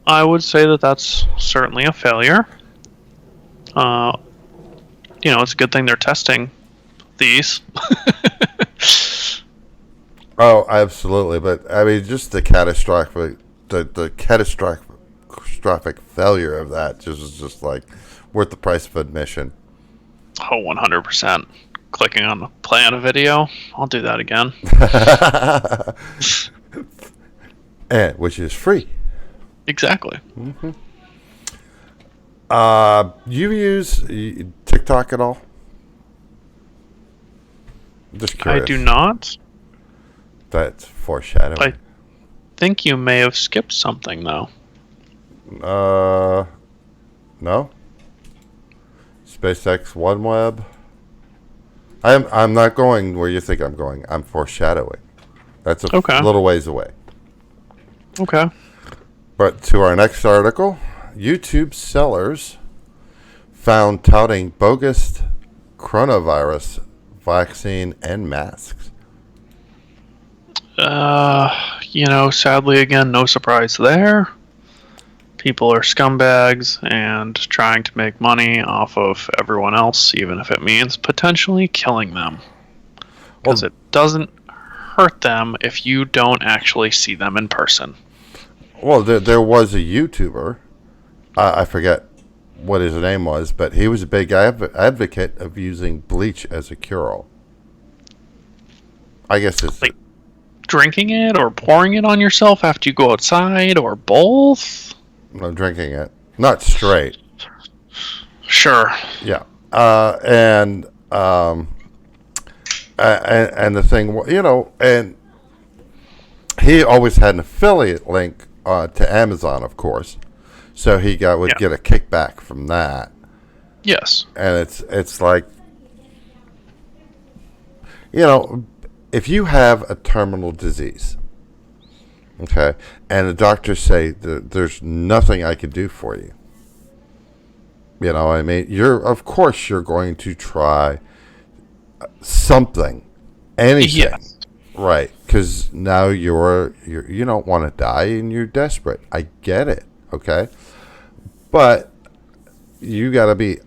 I would say that that's certainly a failure. It's a good thing they're testing these. Oh, absolutely. But I mean, just the catastrophic failure of that just is just like worth the price of admission. Oh, 100%. Clicking on the play on a video. I'll do that again. And which is free. Exactly. Mm-hmm. You use TikTok at all? Just curious. I do not. That's foreshadowing. I think you may have skipped something, though. No. SpaceX OneWeb. I'm not going where you think I'm going. I'm foreshadowing. That's a little ways away. Okay. But to our next article, YouTube sellers found touting bogus coronavirus vaccine and masks. Sadly, again, no surprise there. People are scumbags and trying to make money off of everyone else, even if it means potentially killing them. Because it doesn't hurt them if you don't actually see them in person. Well, there was a YouTuber, I forget what his name was, but he was a big advocate of using bleach as a cure-all. I guess it's... Like drinking it or pouring it on yourself after you go outside, or both? No, drinking it. Not straight. Sure. Yeah. And the thing, and he always had an affiliate link to Amazon, of course. So he would get a kickback from that. Yes. And it's like, if you have a terminal disease, okay, and the doctors say there's nothing I can do for you, I mean, of course you're going to try something, anything, yes. Right? Because now you don't want to die and you're desperate. I get it, okay, but you got to be.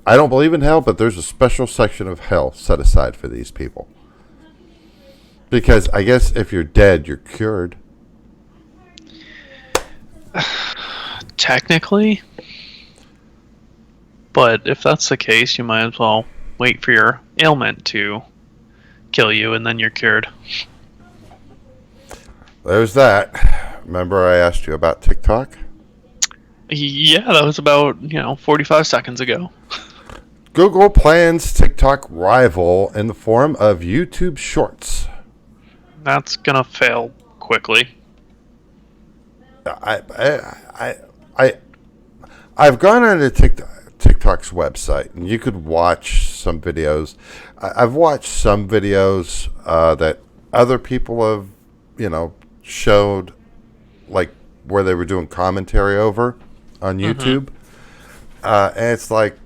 I don't believe in hell, but there's a special section of hell set aside for these people. Because I guess if you're dead, you're cured. Technically. But if that's the case, you might as well wait for your ailment to kill you, and then you're cured. There's that. Remember I asked you about TikTok? Yeah, that was about, 45 seconds ago. Google plans TikTok rival in the form of YouTube Shorts. That's gonna fail quickly. I've gone onto TikTok's website, and you could watch some videos. I've watched some videos that other people have, showed, like where they were doing commentary over on YouTube, and it's like,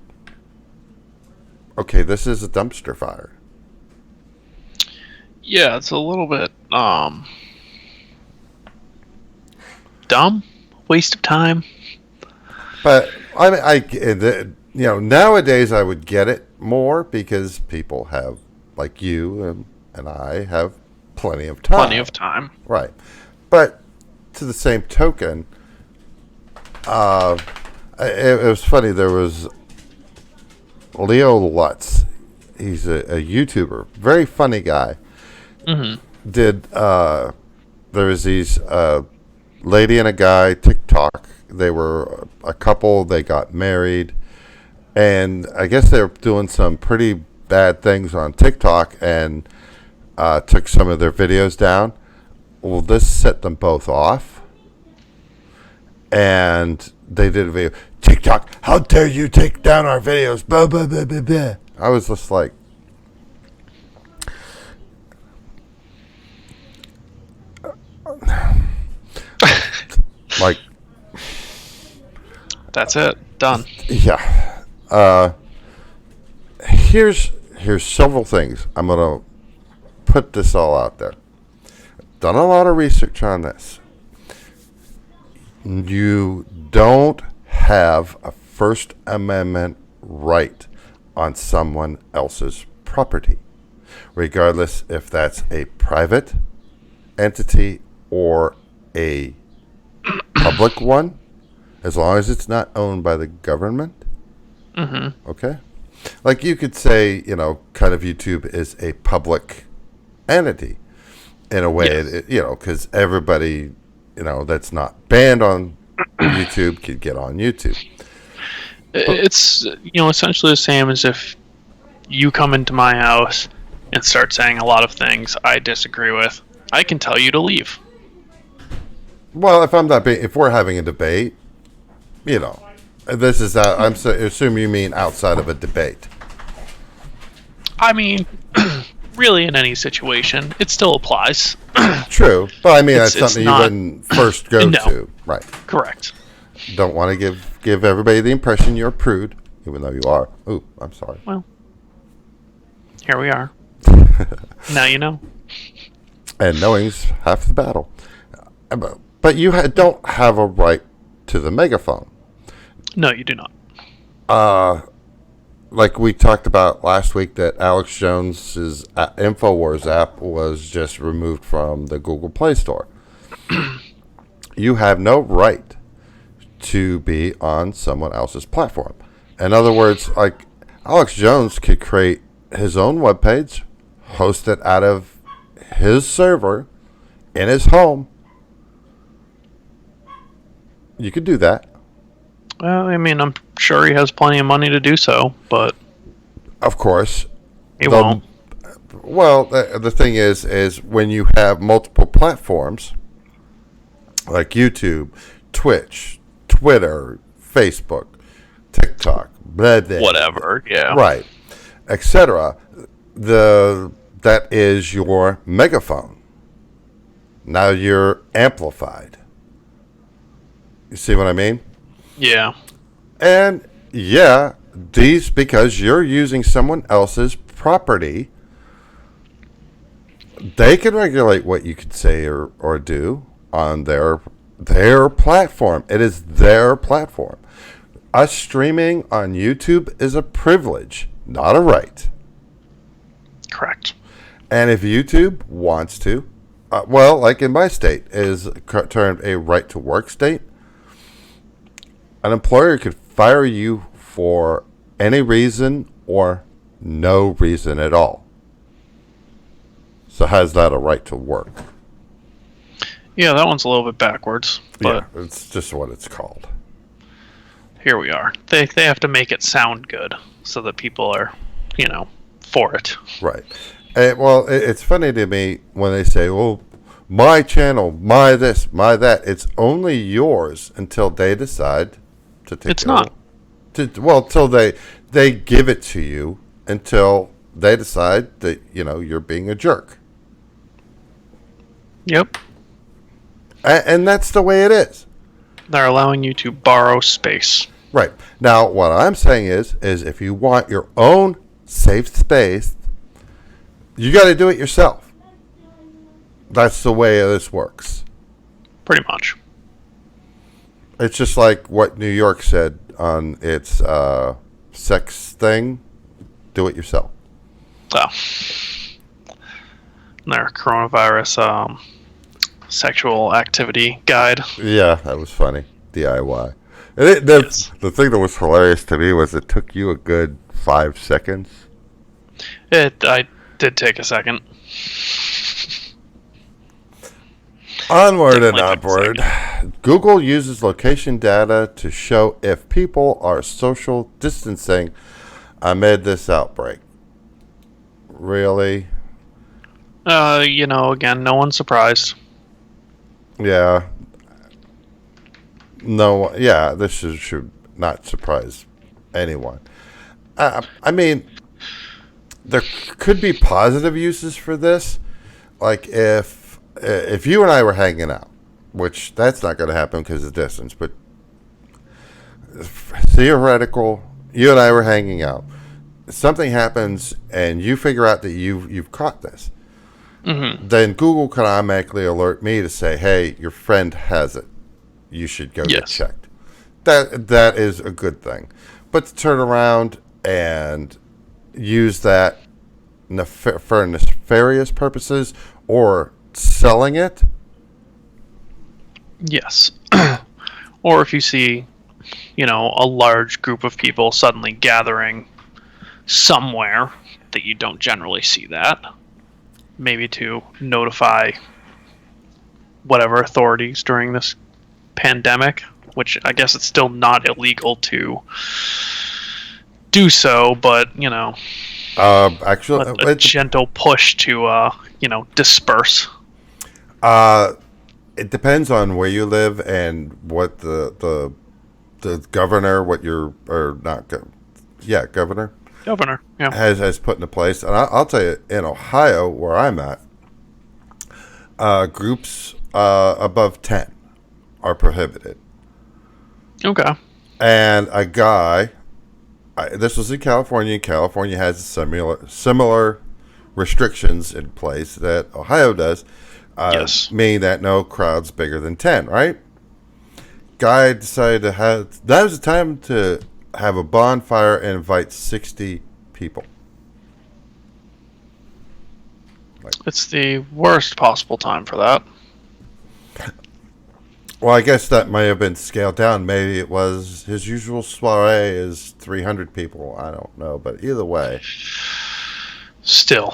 okay, this is a dumpster fire. Yeah, it's a little bit dumb, waste of time. But I mean, nowadays I would get it more because people have, like you and I, have plenty of time. Plenty of time. Right. But to the same token, it was funny. There was Leo Lutz. He's a YouTuber, very funny guy. Mm-hmm. There was these lady and a guy TikTok. They were a couple. They got married, and I guess they were doing some pretty bad things on TikTok, and took some of their videos down. Well, this set them both off, and they did a video. TikTok, how dare you take down our videos? Blah, blah, blah, blah, blah. I was just like, like, that's it. Done. yeah. Here's several things. I'm gonna put this all out there. Done a lot of research on this. You don't have a First Amendment right on someone else's property, regardless if that's a private entity or a public one, as long as it's not owned by the government. Mm-hmm. Okay? Like you could say, kind of YouTube is a public entity in a way, Yes. because everybody, that's not banned on YouTube could get on YouTube. It's essentially the same as if you come into my house and start saying a lot of things I disagree with. I can tell you to leave. Well, if we're having a debate, this is assume you mean outside of a debate. I mean, really, in any situation, it still applies. True, but I mean It's that's something not- you wouldn't first go No. to, right? Correct. Don't want to give everybody the impression you're a prude, even though you are. Ooh, I'm sorry. Well, here we are. Now you know. And knowing's half the battle. But you don't have a right to the megaphone. No, you do not. Like we talked about last week, that Alex Jones's InfoWars app was just removed from the Google Play Store. You have no right to be on someone else's platform. In other words, like Alex Jones could create his own webpage, host it out of his server in his home. You could do that. Well, I mean, I'm sure he has plenty of money to do so, but Of course. he won't. Well, the thing is when you have multiple platforms like YouTube, Twitch, Twitter, Facebook, TikTok, blah, blah, Whatever, yeah. right, etc. That is your megaphone. Now you're amplified. You see what I mean? Yeah. And because you're using someone else's property, they can regulate what you could say or do on their platform. It is their platform. Us streaming on YouTube is a privilege, not a right. Correct. And if YouTube wants to, like in my state, is termed a right to work state, an employer could fire you for any reason or no reason at all. So how's that a right to work? Yeah, that one's a little bit backwards, but Yeah, it's just what it's called. here we are. They have to make it sound good so that people are, for it. Right. It's funny to me when they say, well, my channel, my this, my that. It's only yours until they decide to take It's it not. Till they give it to you until they decide that, you're being a jerk. Yep. And that's the way it is. They're allowing you to borrow space. Right. Now, what I'm saying is if you want your own safe space, you got to do it yourself. That's the way this works. Pretty much. It's just like what New York said on its sex thing. Do it yourself. So, their coronavirus sexual activity guide. Yeah, that was funny. DIY. And Yes. the thing that was hilarious to me was it took you a good 5 seconds. I did take a second. Onward and Definitely took a upward. Google uses location data to show if people are social distancing amid this outbreak. Really? Again, no one's surprised. Yeah. No. Yeah, this should not surprise anyone. I mean, there could be positive uses for this, like if you and I were hanging out, which that's not going to happen because of distance, but theoretical, you and I were hanging out. Something happens, and you figure out that you've caught this. Mm-hmm. Then Google can automatically alert me to say, "Hey, your friend has it. You should go get Yes. checked." That is a good thing. But to turn around and use that for nefarious purposes or selling it, Yes. Or if you see, a large group of people suddenly gathering somewhere that you don't generally see that, maybe to notify whatever authorities during this pandemic, which I guess it's still not illegal to do so, but, actually, a gentle push to, disperse. it depends on where you live and what the governor, governor Governor, yeah. has put into place. And I'll tell you, in Ohio, where I'm at, groups above 10 are prohibited. Okay. And a guy, this was in California. California has similar restrictions in place that Ohio does. Yes. Meaning that no crowds bigger than 10, right? Guy decided that was the time to have a bonfire and invite 60 people. It's the worst possible time for that. Well, I guess that may have been scaled down. Maybe it was his usual soiree is 300 people. I don't know, but either way. Still,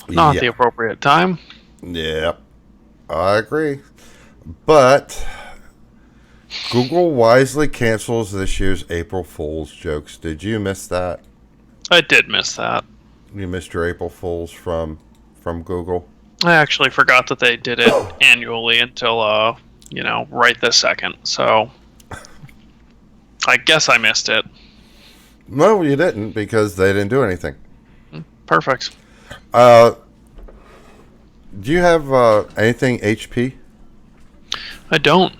not Yeah. the appropriate time. Yep, I agree. But Google wisely cancels this year's April Fool's jokes. Did you miss that? I did miss that. You missed your April Fools from Google? I actually forgot that they did it annually until, right this second. So, I guess I missed it. No, you didn't, because they didn't do anything. Perfect. Do you have anything HP? I don't.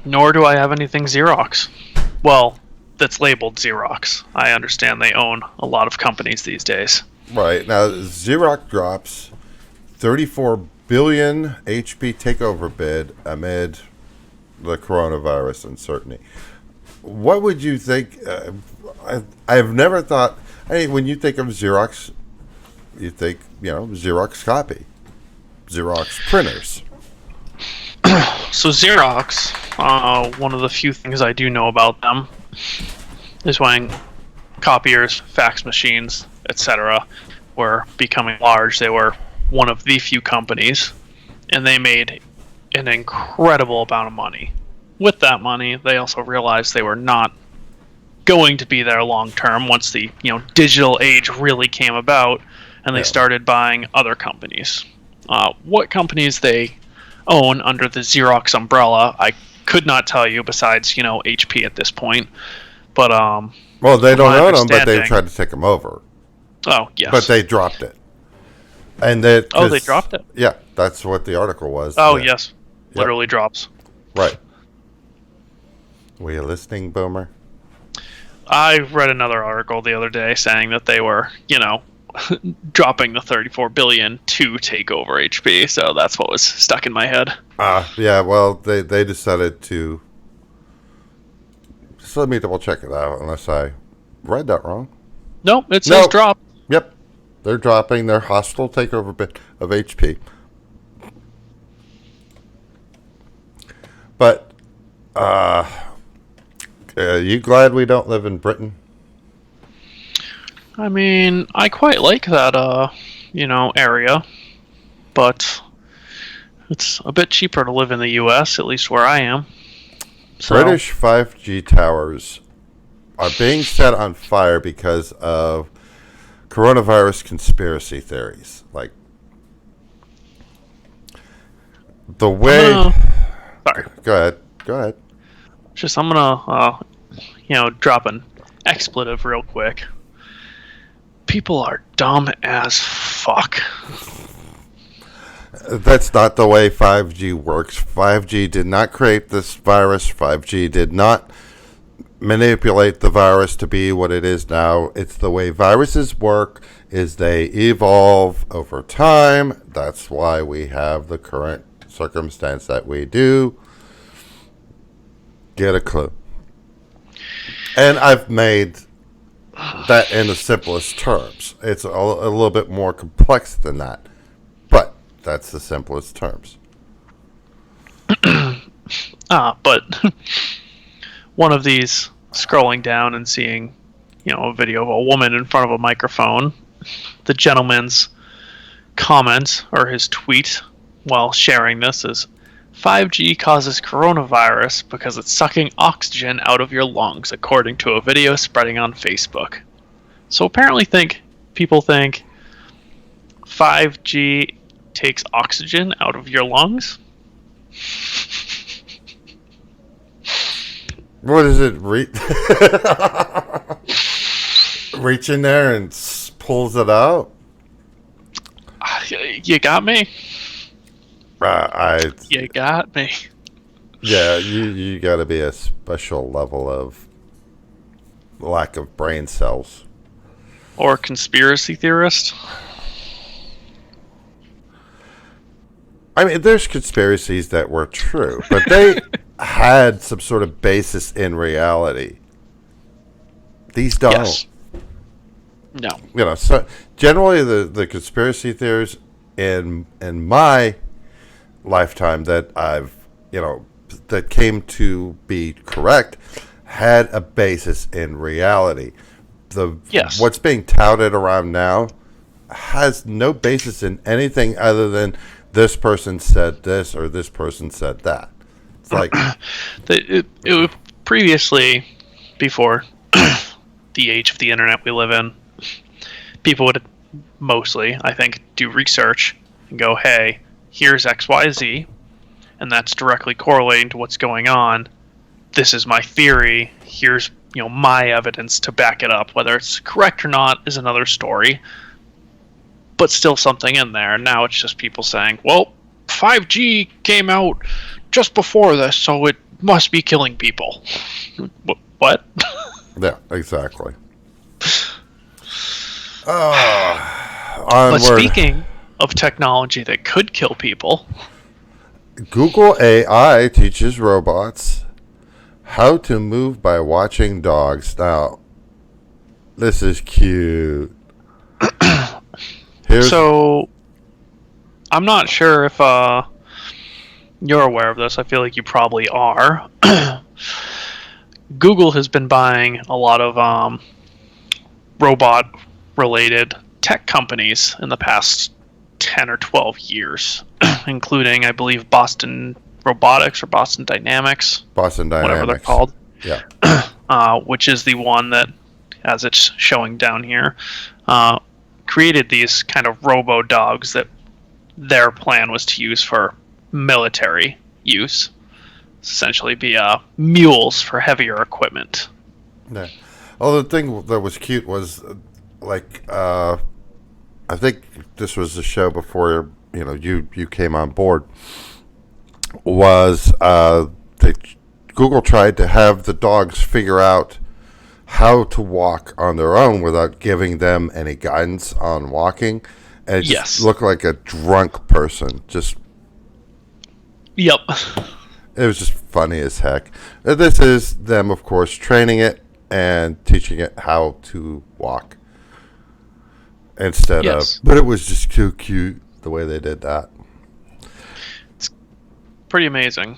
Nor do I have anything Xerox. Well, that's labeled Xerox. I understand they own a lot of companies these days. Right. Now, Xerox drops 34 billion HP takeover bid amid the coronavirus uncertainty. What would you think? I've never thought. When you think of Xerox, you think Xerox copy, Xerox printers. So Xerox, one of the few things I do know about them is when copiers, fax machines, etc. were becoming large, they were one of the few companies, and they made an incredible amount of money. With that money, they also realized they were not going to be there long term once the digital age really came about, and they started buying other companies. What companies they own under the Xerox umbrella, I could not tell you. Besides, HP at this point. But well, they don't my own them, but they understanding- tried to take them over. Oh yes. But they dropped it. And they dropped it? Yeah, that's what the article was. Oh Yeah. yes, literally drops. Right. Were you listening, Boomer? I read another article the other day saying that they were, dropping the 34 billion to take over HP. So that's what was stuck in my head. Yeah, well, they decided to. Just let me double check it out, unless I read that wrong. Nope, it says drop. Yep, they're dropping their hostile takeover bit of HP. But, you glad we don't live in Britain? I mean, I quite like that, area, but it's a bit cheaper to live in the U.S., at least where I am. So, British 5G towers are being set on fire because of coronavirus conspiracy theories. Like, the way... sorry. Go ahead. I'm gonna, drop an expletive real quick. People are dumb as fuck. That's not the way 5G works. 5G did not create this virus. 5G did not manipulate the virus to be what it is now. It's the way viruses work, is they evolve over time. That's why we have the current circumstance that we do. Get a clue. And I've made that in the simplest terms. It's a little bit more complex than that, but that's the simplest terms. But one of these, scrolling down and seeing, a video of a woman in front of a microphone, the gentleman's comment, or his tweet while sharing this, is 5G causes coronavirus because it's sucking oxygen out of your lungs, according to a video spreading on Facebook. So apparently people think 5G takes oxygen out of your lungs? What is it? Reach in there and pulls it out? You got me? You got me. Yeah, you got to be a special level of lack of brain cells. Or conspiracy theorist. I mean, there's conspiracies that were true, but they had some sort of basis in reality. These don't. Yes. No. So generally the conspiracy theories in my lifetime that I've, that came to be correct had a basis in reality. What's being touted around now has no basis in anything other than this person said this or this person said that. It's like it previously, before the age of the internet we live in, people would mostly, I think, do research and go, hey, here's XYZ, and that's directly correlating to what's going on. This is my theory. Here's my evidence to back it up. Whether it's correct or not is another story, but still something in there. Now it's just people saying, well, 5G came out just before this, so it must be killing people. What? Yeah, exactly. But speaking of technology that could kill people, Google AI teaches robots how to move by watching dogs. Now, this is cute. So, I'm not sure if you're aware of this. I feel like you probably are. Google has been buying a lot of robot-related tech companies in the past 10 or 12 years, including, I believe, Boston Robotics or Boston Dynamics. Whatever they're called. Yeah. Which is the one that, as it's showing down here, created these kind of robo-dogs that their plan was to use for military use. Essentially be mules for heavier equipment. Yeah. Oh, the thing that was cute was, I think this was the show before you came on board. Was Google tried to have the dogs figure out how to walk on their own without giving them any guidance on walking. And it just Yes. looked like a drunk person. Yep. It was just funny as heck. This is them, of course, training it and teaching it how to walk instead Yes. of. But it was just too cute the way they did that. Pretty amazing.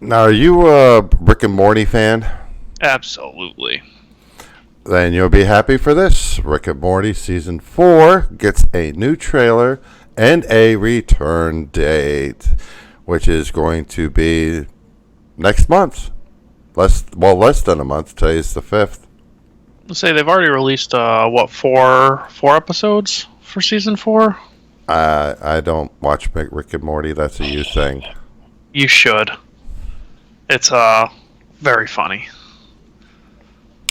Now, are you a Rick and Morty fan? Absolutely. Then you'll be happy for this. Rick and Morty Season 4 gets a new trailer and a return date, which is going to be next month. Less than a month. Today's the 5th. Let's say they've already released four episodes for season 4. I don't watch Rick and Morty. That's a you thing. You should. It's very funny.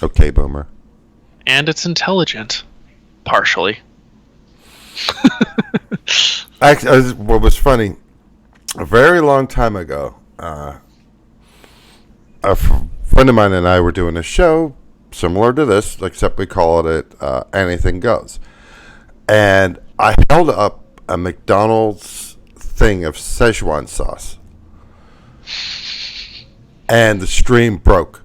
Okay, Boomer. And it's intelligent. Partially. Actually, what was funny, a very long time ago, a friend of mine and I were doing a show similar to this, except we call it Anything Goes. And I held up a McDonald's thing of Szechuan sauce. And the stream broke.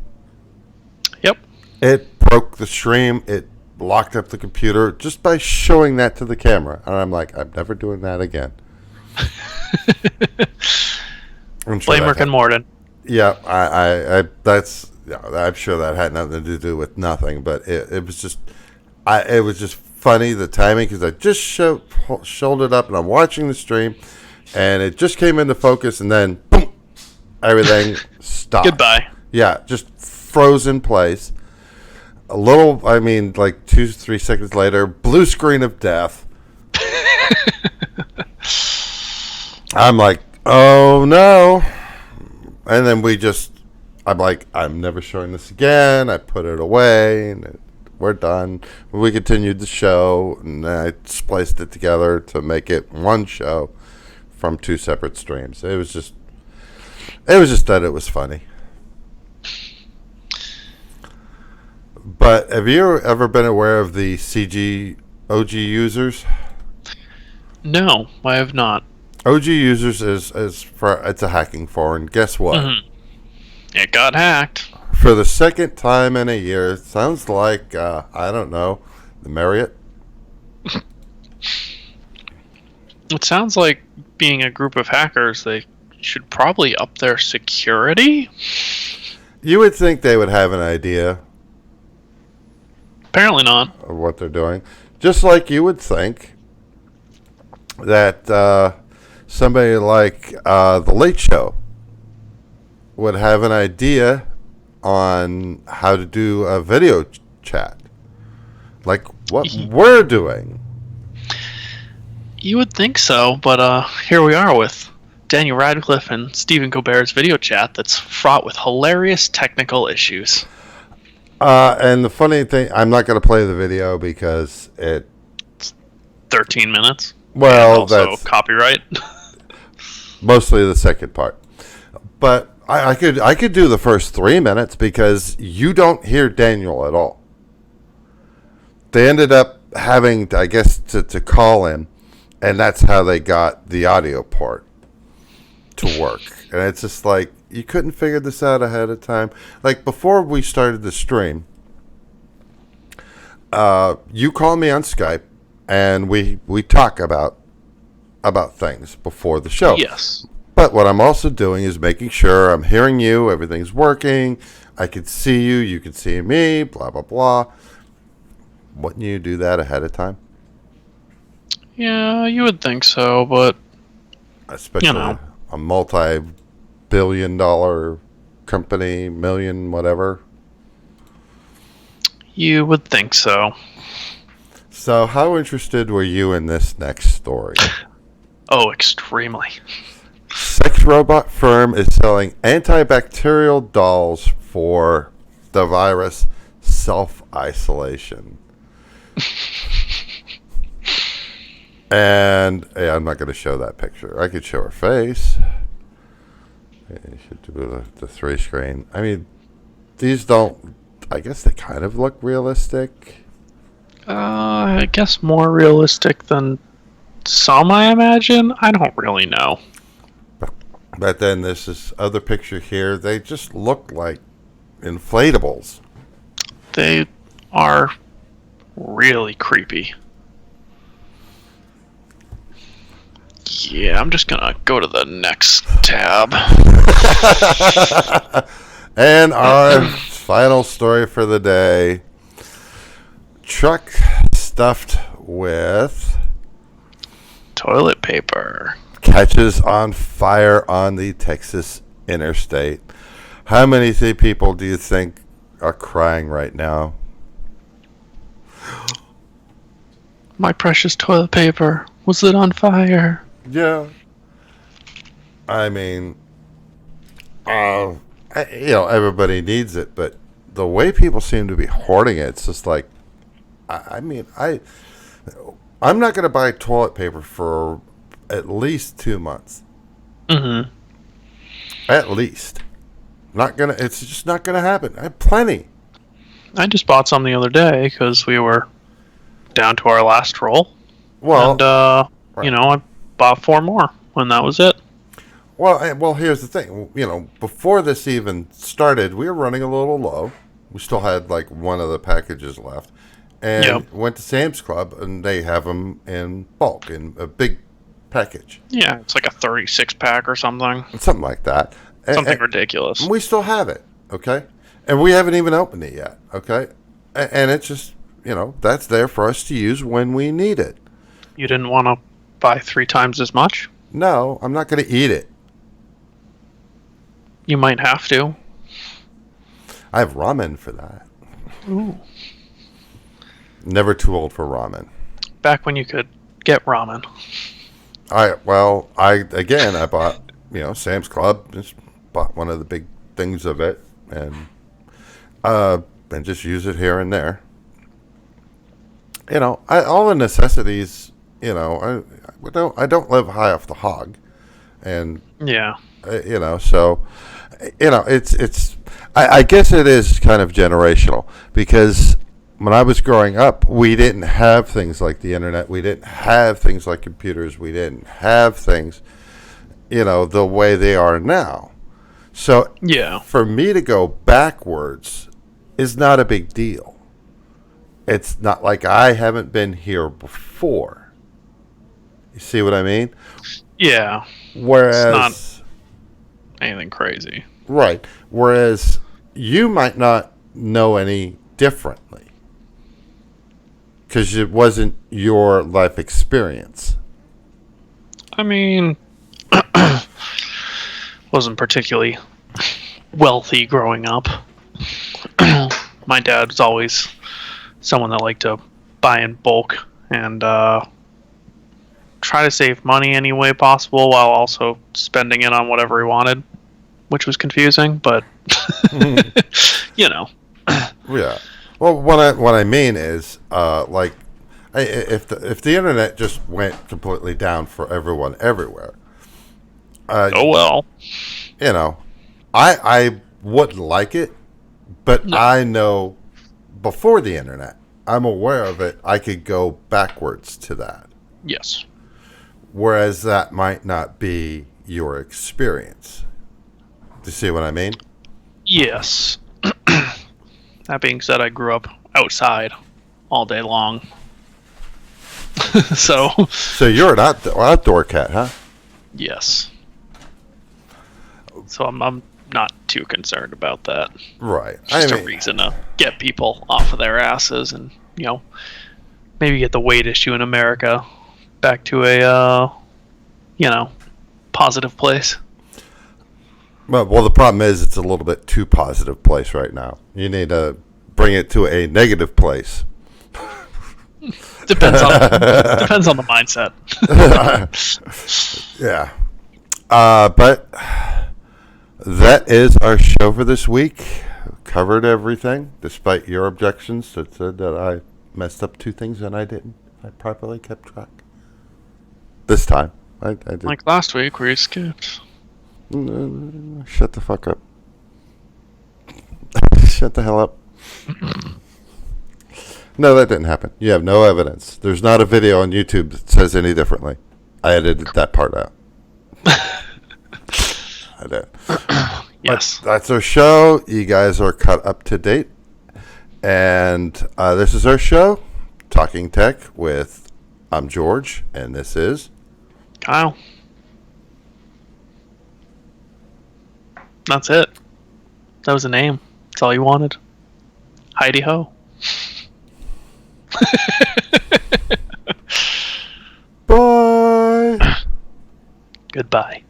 Yep. It broke the stream. It locked up the computer just by showing that to the camera. And I'm like, I'm never doing that again. Blame Rick and Morty. Yeah, I'm sure that had nothing to do with nothing, but it was just funny, the timing, because I just showed it up and I'm watching the stream and it just came into focus and then boom, everything stopped. Goodbye. Yeah, just froze in place. Like 2-3 seconds later, blue screen of death. I'm like, oh no. And then I'm like, I'm never showing this again. I put it away and we're done. We continued the show and I spliced it together to make it one show from 2 separate streams. It was just that it was funny. But have you ever been aware of the CG OG users? No, I have not. OG users it's a hacking forum. Guess what? Mm-hmm. It got hacked. For the second time in a year, it sounds like I don't know, the Marriott. It sounds like, being a group of hackers, they should probably up their security. You would think they would have an idea Apparently not. of what they're doing, just like you would think that somebody like The Late Show would have an idea on how to do a video chat, like what we're doing. You would think so, but here we are with Daniel Radcliffe and Stephen Colbert's video chat that's fraught with hilarious technical issues. And the funny thing, I'm not going to play the video because it's 13 minutes. Well, and also that's copyright. mostly the second part. But I could do the first 3 minutes because you don't hear Daniel at all. They ended up having, I guess, to call him, and that's how they got the audio part to work. And it's just like, you couldn't figure this out ahead of time. Like, before we started the stream, you call me on Skype, and we talk about things before the show. Yes. But what I'm also doing is making sure I'm hearing you, everything's working, I can see you, you can see me, blah, blah, blah. Wouldn't you do that ahead of time? Yeah, you would think so, but Especially a multi-billion-dollar company, million, whatever. you would think so. So how interested were you in this next story? Oh, extremely. Sex robot firm is selling antibacterial dolls for the virus self-isolation. And I'm not going to show that picture. I could show her face. You should do the 3 screen. I mean, these don't I guess they kind of look realistic. I guess more realistic than some, I imagine. I don't really know. But then there's this other picture here. They just look like inflatables. They are really creepy. Yeah, I'm just gonna go to the next tab. And our final story for the day. Truck stuffed with Toilet paper. catches on fire on the Texas interstate. How many people do you think are crying right now? My precious toilet paper was lit on fire. Yeah. I mean, everybody needs it, but the way people seem to be hoarding it, it's just like, I'm not going to buy toilet paper for at least 2 months. Mm-hmm. At least. It's just not gonna happen. I have plenty. I just bought some the other day because we were down to our last roll. Well, And, right. I bought 4 more, and that was it. Well, here's the thing. Before this even started, we were running a little low. We still had like one of the packages left, and Yep. went to Sam's Club, and they have them in bulk in a big package, Yeah, it's like a 36-pack or something. something like that. Something And ridiculous. we still have it, okay, and we haven't even opened it yet, okay, and it's just that's there for us to use when we need it. You didn't want to buy 3 times as much? No, I'm not going to eat it. You might have to. I have ramen for that. Ooh. Never too old for ramen. Back when you could get ramen. I bought, Sam's Club, just bought one of the big things of it, and just use it here and there. All the necessities, I don't live high off the hog, and Yeah. so I guess it is kind of generational, because when I was growing up, we didn't have things like the internet. We didn't have things like computers. We didn't have things, the way they are now. So Yeah. for me to go backwards is not a big deal. It's not like I haven't been here before. You see what I mean? Yeah. Whereas, Anything crazy. right. Whereas you might not know any differently, because it wasn't your life experience. I mean, wasn't particularly wealthy growing up. My dad was always someone that liked to buy in bulk and try to save money any way possible while also spending it on whatever he wanted, which was confusing, but Yeah. Well, what I mean is, if the internet just went completely down for everyone everywhere, oh well. I wouldn't like it, but No. I know before the internet, I'm aware of it. I could go backwards to that, Yes. whereas that might not be your experience. Do you see what I mean? Yes. That being said, I grew up outside all day long. So, So you're an outdoor cat, huh? yes. So I'm not too concerned about that. Right. It's just a reason to get people off of their asses and, maybe get the weight issue in America back to a, positive place. Well, the problem is it's a little bit too positive place right now. You need to bring it to a negative place. Depends on the mindset. Yeah. But that is our show for this week. Covered everything, despite your objections that said that I messed up 2 things and I didn't. I properly kept track. This time, I did. Like last week where you skipped. Shut the fuck up. Shut the hell up. No, that didn't happen. You have no evidence. There's not a video on YouTube that says any differently. I edited that part out. I did. Yes. But that's our show. You guys are caught up to date. And this is our show, Talking Tech with, I'm George, and this is... Kyle. That's it. That was a name. That's all you wanted. Heidi Ho. Bye. Goodbye.